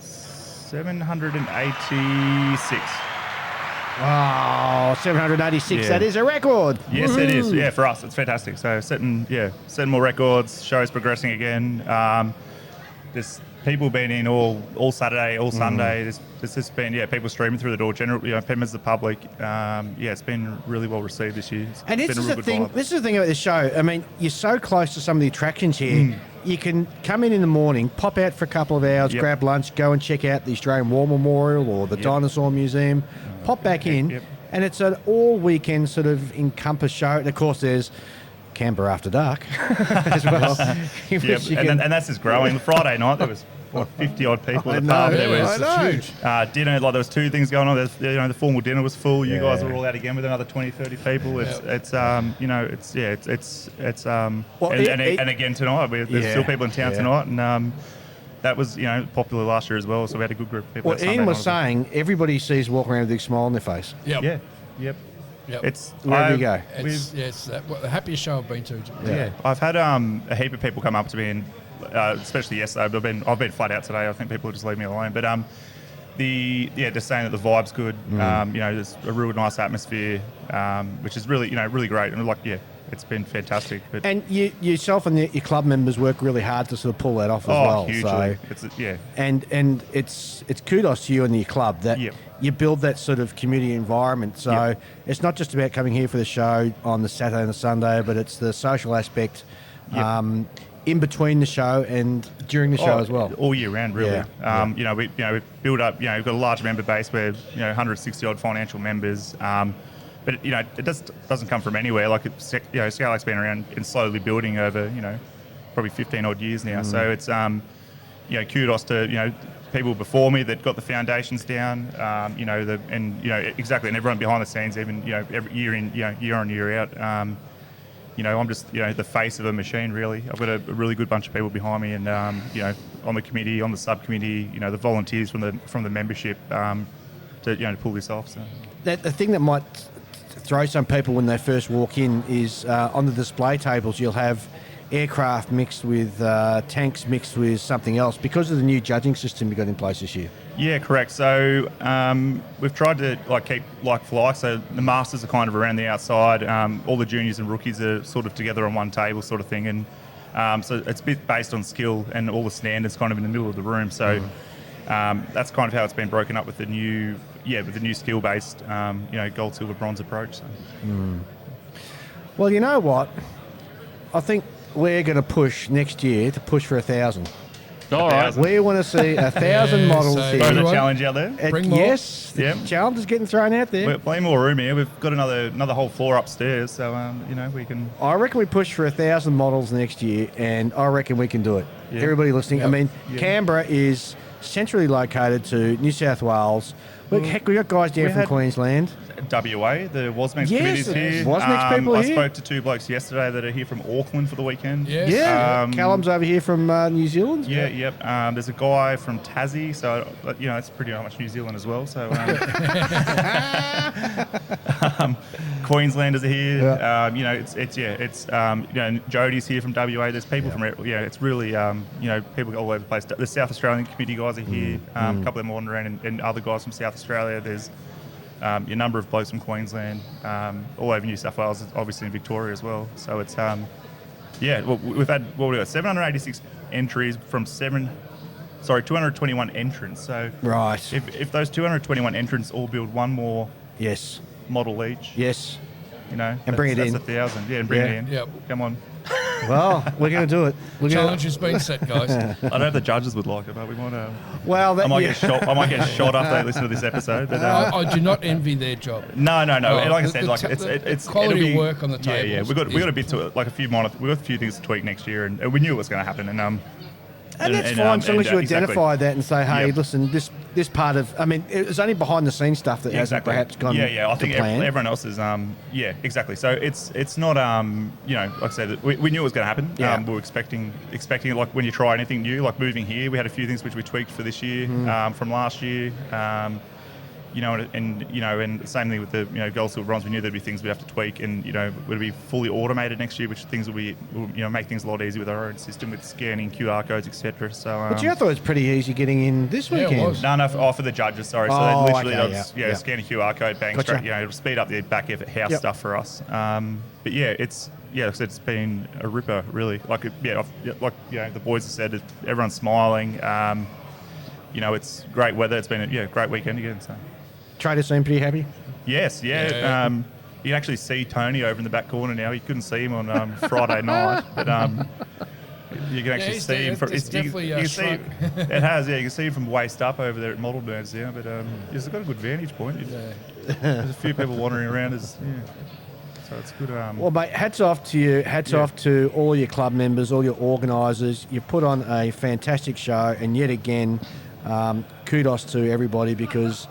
786. Oh, 786. That is a record. Yes, it is. Yeah, for us, it's fantastic. So setting more records, shows progressing again. There's people been in all Saturday, all Sunday. There's just been people streaming through the door. Generally, members of the public. It's been really well received this year. And this is the thing. This is the thing about this show. I mean, you're so close to some of the attractions here. You can come in the morning, pop out for a couple of hours, grab lunch, go and check out the Australian War Memorial or the Dinosaur Museum, pop back in, and it's an all-weekend sort of encompass show. And, of course, there's Canberra After Dark as well. And that's just growing. The Friday night, there was 50-odd people at the pub. There was huge dinner. There was 2 things going on. The formal dinner was full. You guys were all out again with another 20, 30 people. And again tonight, there's still people in town tonight, and that was popular last year as well. So we had a good group of people. Well, Ian was saying everybody sees walking around with a big smile on their face. Yep. It's wherever you go. It's the happiest show I've been to. I've had a heap of people come up to me and. Especially yesterday, but I've been flat out today. I think people will just leave me alone. But just saying that the vibe's good. There's a real nice atmosphere, which is really really great. And it's been fantastic. But and yourself and your club members work really hard to sort of pull that off as well. Hugely. So and it's kudos to you and your club that you build that sort of community environment. So it's not just about coming here for the show on the Saturday and the Sunday, but it's the social aspect. In between the show and during the show as well, all year round, really. We build up. We've got a large member base. We're 160 odd financial members, but it doesn't come from anywhere. Like ScaleACT's been around and slowly building over probably 15 odd years now. So it's kudos to people before me that got the foundations down. Exactly, and everyone behind the scenes, even every year in year on year out. I'm just, the face of a machine, really. I've got a really good bunch of people behind me and, on the committee, on the subcommittee, the volunteers from the membership to pull this off. So. The thing that might throw some people when they first walk in is on the display tables you'll have aircraft mixed with tanks mixed with something else because of the new judging system you got in place this year. Yeah, correct. So we've tried to keep like for like. So the masters are kind of around the outside. All the juniors and rookies are sort of together on one table, sort of thing. And so it's a bit based on skill, and all the standards kind of in the middle of the room. So that's kind of how it's been broken up with the new skill-based, gold, silver, bronze approach. So. Well, you know what? I think we're going to push next year to push for 1,000. All right. We want to see 1,000 models so here. Throw the challenge out there. Bring more. Yes, the challenge is getting thrown out there. We're plenty more room here. We've got another whole floor upstairs, so we can. I reckon we push for 1,000 models next year, and I reckon we can do it. Yeah. Everybody listening, Yep. I mean, Yeah. Canberra is centrally located to New South Wales. Look, heck, we got guys down We from had- Queensland. WA, the WASMEX Yes, committee's here. WASMEX people are I here. spoke to 2 blokes yesterday that are here from Auckland for the weekend. Yeah, Callum's over here from New Zealand. Yeah, yep. There's a guy from Tassie, so it's pretty much New Zealand as well. So Queenslanders are here. Jodie's here from WA. There's people from it's really people all over the place. The South Australian committee guys are here. A couple of them wandering around, and other guys from South Australia. There's a number of blokes from Queensland, all over New South Wales, obviously in Victoria as well. So it's we've had 786 entries from 221 entrants. So right, if those 221 entrants all build one more model each, and bring it in. That's 1,000, and bring it in. Yep. Come on. Well, we're going to do it. Challenge has been set, guys. I don't know if the judges would like it, but we might. Well, I might get shot after they listen to this episode. But I do not envy their job. No. Oh, Like I said, it's quality it'll be, work on the table. Yeah. We got a bit to a few we got a few things to tweak next year, and we knew it was going to happen. And that's fine, so long as you identify exactly. that and say, hey, Yep. listen, this part of, I mean, it's only behind the scenes stuff that hasn't perhaps gone I think to plan. everyone else is, exactly. So it's not, like I said, we knew it was going to happen. Yeah. We were expecting it, like when you try anything new, like moving here, we had a few things which we tweaked for this year, from last year. And same thing with the gold, silver, bronze. We knew there'd be things we'd have to tweak, and would be fully automated next year, which things will make things a lot easier with our own system with scanning QR codes, etc. So, But I thought it was pretty easy getting in this weekend. No, for the judges. Sorry, so Oh, they literally okay, scan a QR code, bang, Gotcha. straight. It'll speed up the back of house stuff for us. But it's like I said, it's been a ripper, really. The boys have said, everyone's smiling. It's great weather. It's been a great weekend again. So. Traders seem pretty happy. Yes, yeah. You can actually see Tony over in the back corner now. You couldn't see him on Friday night, but you can actually see him. It's definitely you can shrunk. see it has. Yeah, you can see him from waist up over there at Model Nerds now. But he's got a good vantage point. There's a few people wandering around. So it's good. Well, mate, hats off to you. Hats off to all your club members, all your organisers. You've put on a fantastic show, and yet again, kudos to everybody because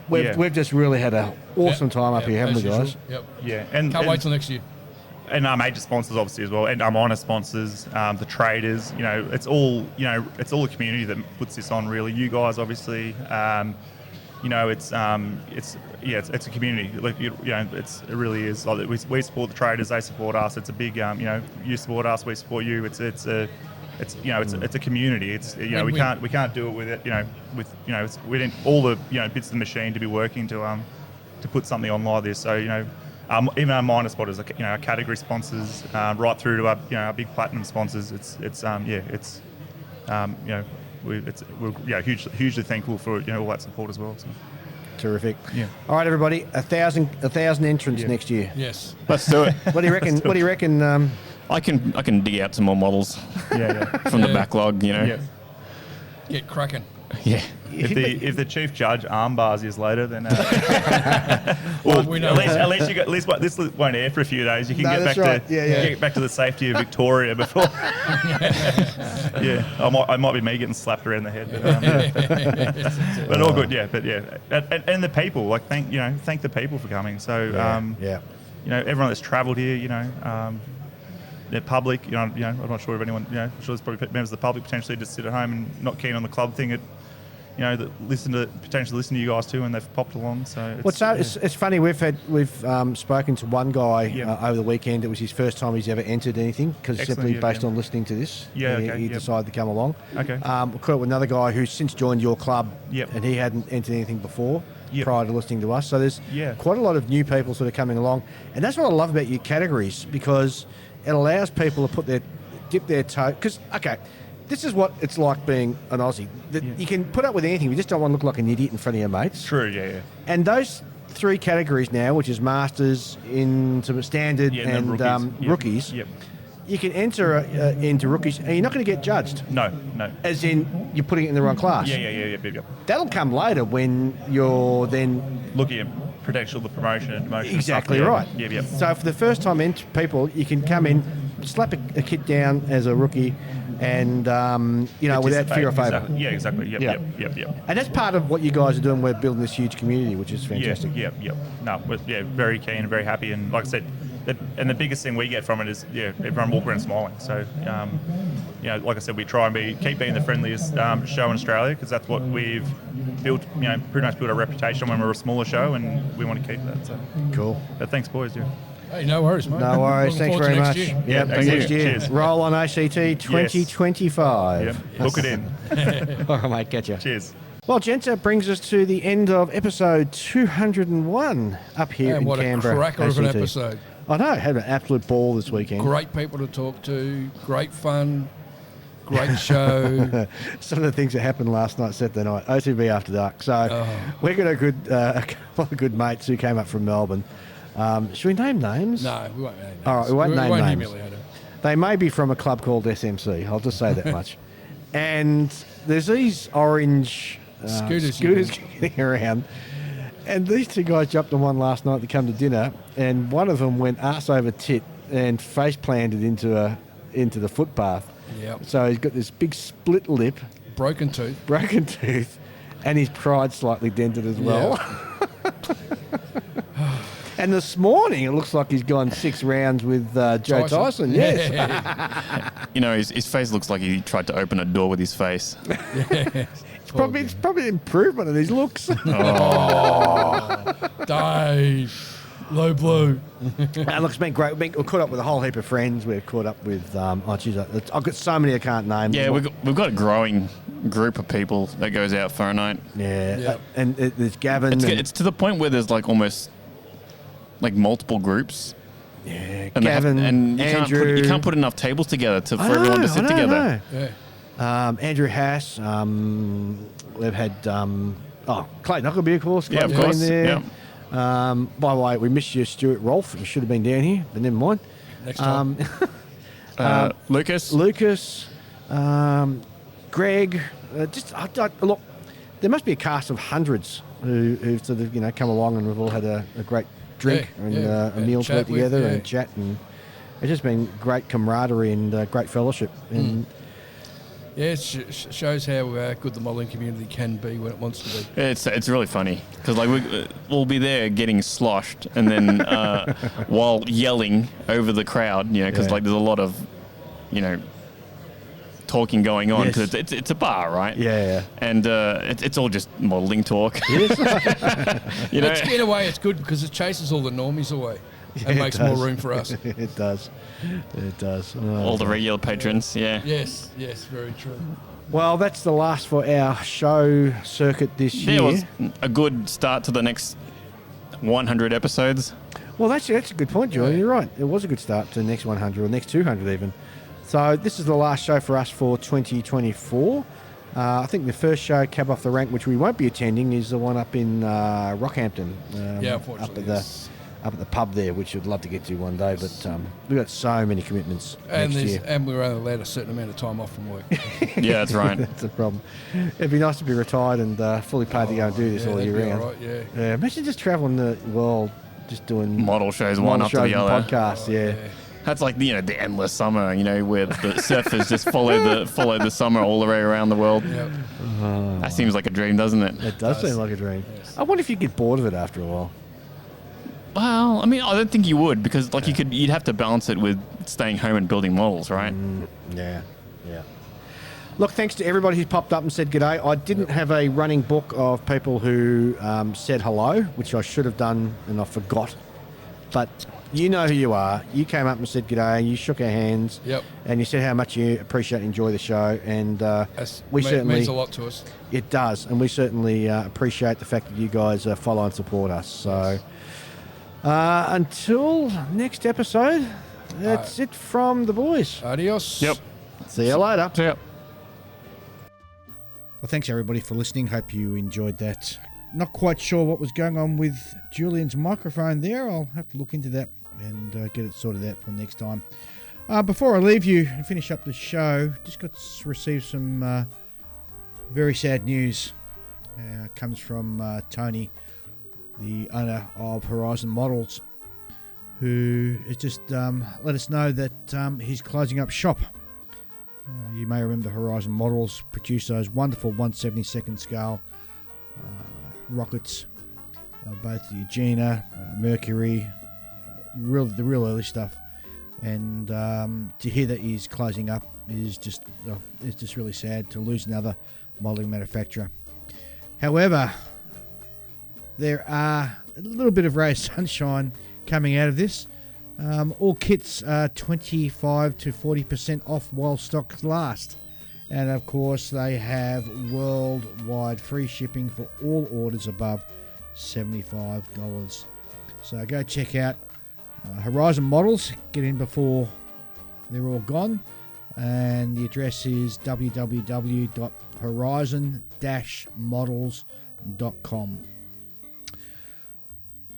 we've just really had an awesome time up here, haven't we, guys? Yep. Yeah, and Can't wait till next year. And our major sponsors, obviously, as well, and our minor sponsors, the traders. It's all the community that puts this on. Really, you guys, obviously. It's a community. It really is. Like, we support the traders, they support us. It's a big, you support us, we support you. It's a community. It's we can't do it with it. We need all the bits of the machine to be working to put something on like this. So even our minor spotters, our category sponsors, right through to our big platinum sponsors. We're hugely thankful for all that support as well. So. Terrific. Yeah. All right, everybody, 1,000 entrants next year. Yes. Let's do it. What do you reckon? What do you reckon? I can dig out some more models. From the backlog. Yeah. Get cracking. Yeah. If the chief judge armbars is later, then we know. at least you got this won't air for a few days. You can get back to the safety of Victoria before. I might be me getting slapped around the head, but all good. And the people, thank the people for coming. So everyone that's travelled here, they're public. I'm not sure if anyone. I'm sure there's probably members of the public potentially just sit at home and not keen on the club thing. That potentially listen to you guys too, and they've popped along. So it's funny. We've spoken to one guy over the weekend. It was his first time he's ever entered anything because simply based on listening to this, he decided to come along. Okay. We caught up with another guy who's since joined your club, and he hadn't entered anything before. Prior to listening to us, so there's quite a lot of new people sort of coming along, and that's what I love about your categories because it allows people to dip their toe. Because this is what it's like being an Aussie. You can put up with anything. You just don't want to look like an idiot in front of your mates. True, yeah. And those three categories now, which is Masters, into Standard, and rookies, you can enter into rookies, and you're not going to get judged. No. As in, you're putting it in the wrong class. Yeah. That'll come later when you're then looking at potential the promotion and demotion. exactly and stuff. right. Yeah. So for the first time people, you can come in, slap a kid down as a rookie, and without fear of favour. Exactly. Yeah, exactly. Yep. And that's part of what you guys are doing. We're building this huge community, which is fantastic. Yep. No, we're very keen and very happy, and like I said, and the biggest thing we get from it is everyone walk around smiling. So like I said, we try and keep being the friendliest show in Australia, because that's what we've built. Pretty much built a reputation when we're a smaller show, and we want to keep that. So cool. But thanks, boys. Yeah. Hey, no worries, mate. No worries. Looking Thanks forward very to much. next year. Yeah, next year. Cheers. Roll on ACT 2025. Yep. Book it in. All right, mate. Catch you. Cheers. Well, gents, that brings us to the end of episode 201 up here in what Canberra. a cracker of an ACT. episode. I know. Had an absolute ball this weekend. Great people to talk to. Great fun. Great show. Some of the things that happened last night, Saturday night, OTB After Dark. So we got a couple of good mates who came up from Melbourne. Should we name names? No, we won't name names. All right, we won't name names. Humiliate them. They may be from a club called SMC. I'll just say that much. And there's these orange Scooters getting around. And these two guys jumped on one last night to come to dinner, and one of them went arse over tit and face planted into the footpath. Yep. So he's got this big split lip, broken tooth, and his pride slightly dented as well. Yeah. And this morning, it looks like he's gone 6 rounds with Joe Tyson. Yes. His face looks like he tried to open a door with his face. It's probably an improvement in his looks. Oh, Dave. Low blue. Look, it's been great. We've caught up with a whole heap of friends. We've caught up with, I've got so many I can't name. Yeah, we've got a growing group of people that goes out for a night. Yeah, yep. And there's Gavin. It's to the point where there's like almost like multiple groups. Yeah, and Gavin, and you Andrew. You can't put enough tables together for everyone to sit together. Yeah. Andrew Haas. We've had Clayton Huckabee, of course. Yeah, of course. There. Yeah. By the way, we missed you, Stuart Rolfe. You should have been down here, but never mind. Next time. Lucas, Greg. Look, there must be a cast of hundreds who've sort of come along, and we've all had a great drink and a meal to eat together and chat, and it's just been great camaraderie and great fellowship. And yeah, it shows how good the modelling community can be when it wants to be. It's really funny because we'll be there getting sloshed, and then while yelling over the crowd, because there's a lot of talking going on because it's a bar, right? Yeah. And it's all just modelling talk. In a way, it's good because it chases all the normies away and makes more room for us. It does. It does. All the regular patrons, Yes, very true. Well, that's the last for our show circuit this year. It was a good start to the next 100 episodes. Well, that's a good point, Julian. You're right. It was a good start to the next 100 or next 200 even. So this is the last show for us for 2024. I think the first show, Cab Off the Rank, which we won't be attending, is the one up in Rockhampton. Unfortunately. Up at the pub there, which I'd love to get to one day, but we've got so many commitments next year. And we're only allowed a certain amount of time off from work. Yeah, that's right. That's a problem. It'd be nice to be retired and fully paid to go and do this all year round. Right, yeah. Imagine just travelling the world, just doing model shows one after the other. Podcasts, yeah. That's like the endless summer, where the surfers just follow the summer all the way around the world. Yep. That seems like a dream, doesn't it? It does seem like a dream. Yes. I wonder if you get bored of it after a while. Well, I mean, I don't think you would because you'd have to balance it with staying home and building models, right? Yeah. Look, thanks to everybody who's popped up and said g'day. I didn't have a running book of people who said hello, which I should have done and I forgot. But you know who you are. You came up and said g'day and you shook our hands. Yep. And you said how much you appreciate and enjoy the show. And certainly means a lot to us. It does. And we certainly appreciate the fact that you guys follow and support us. So until next episode, that's it from the boys. Adios. Yep. See you later. See ya. Well, thanks everybody for listening. Hope you enjoyed that. Not quite sure what was going on with Julian's microphone there. I'll have to look into that and get it sorted out for next time. Before I leave you and finish up the show, just got to receive some very sad news. Comes from Tony, the owner of Horizon Models, who has just let us know that he's closing up shop. You may remember Horizon Models produced those wonderful 1/72nd scale rockets, both the Agena, Mercury, the real early stuff. And to hear that he's closing up is just it's just really sad to lose another modelling manufacturer. However, there are a little bit of ray of sunshine coming out of this. All kits are 25 to 40% off while stocks last. And of course, they have worldwide free shipping for all orders above $75. So go check out Horizon Models. Get in before they're all gone. And the address is www.horizon-models.com.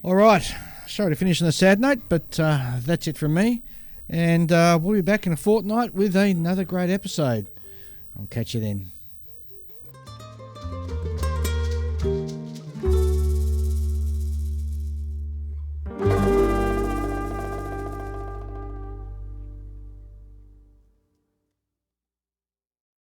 All right. Sorry to finish on a sad note, but that's it from me. And we'll be back in a fortnight with another great episode. I'll catch you then.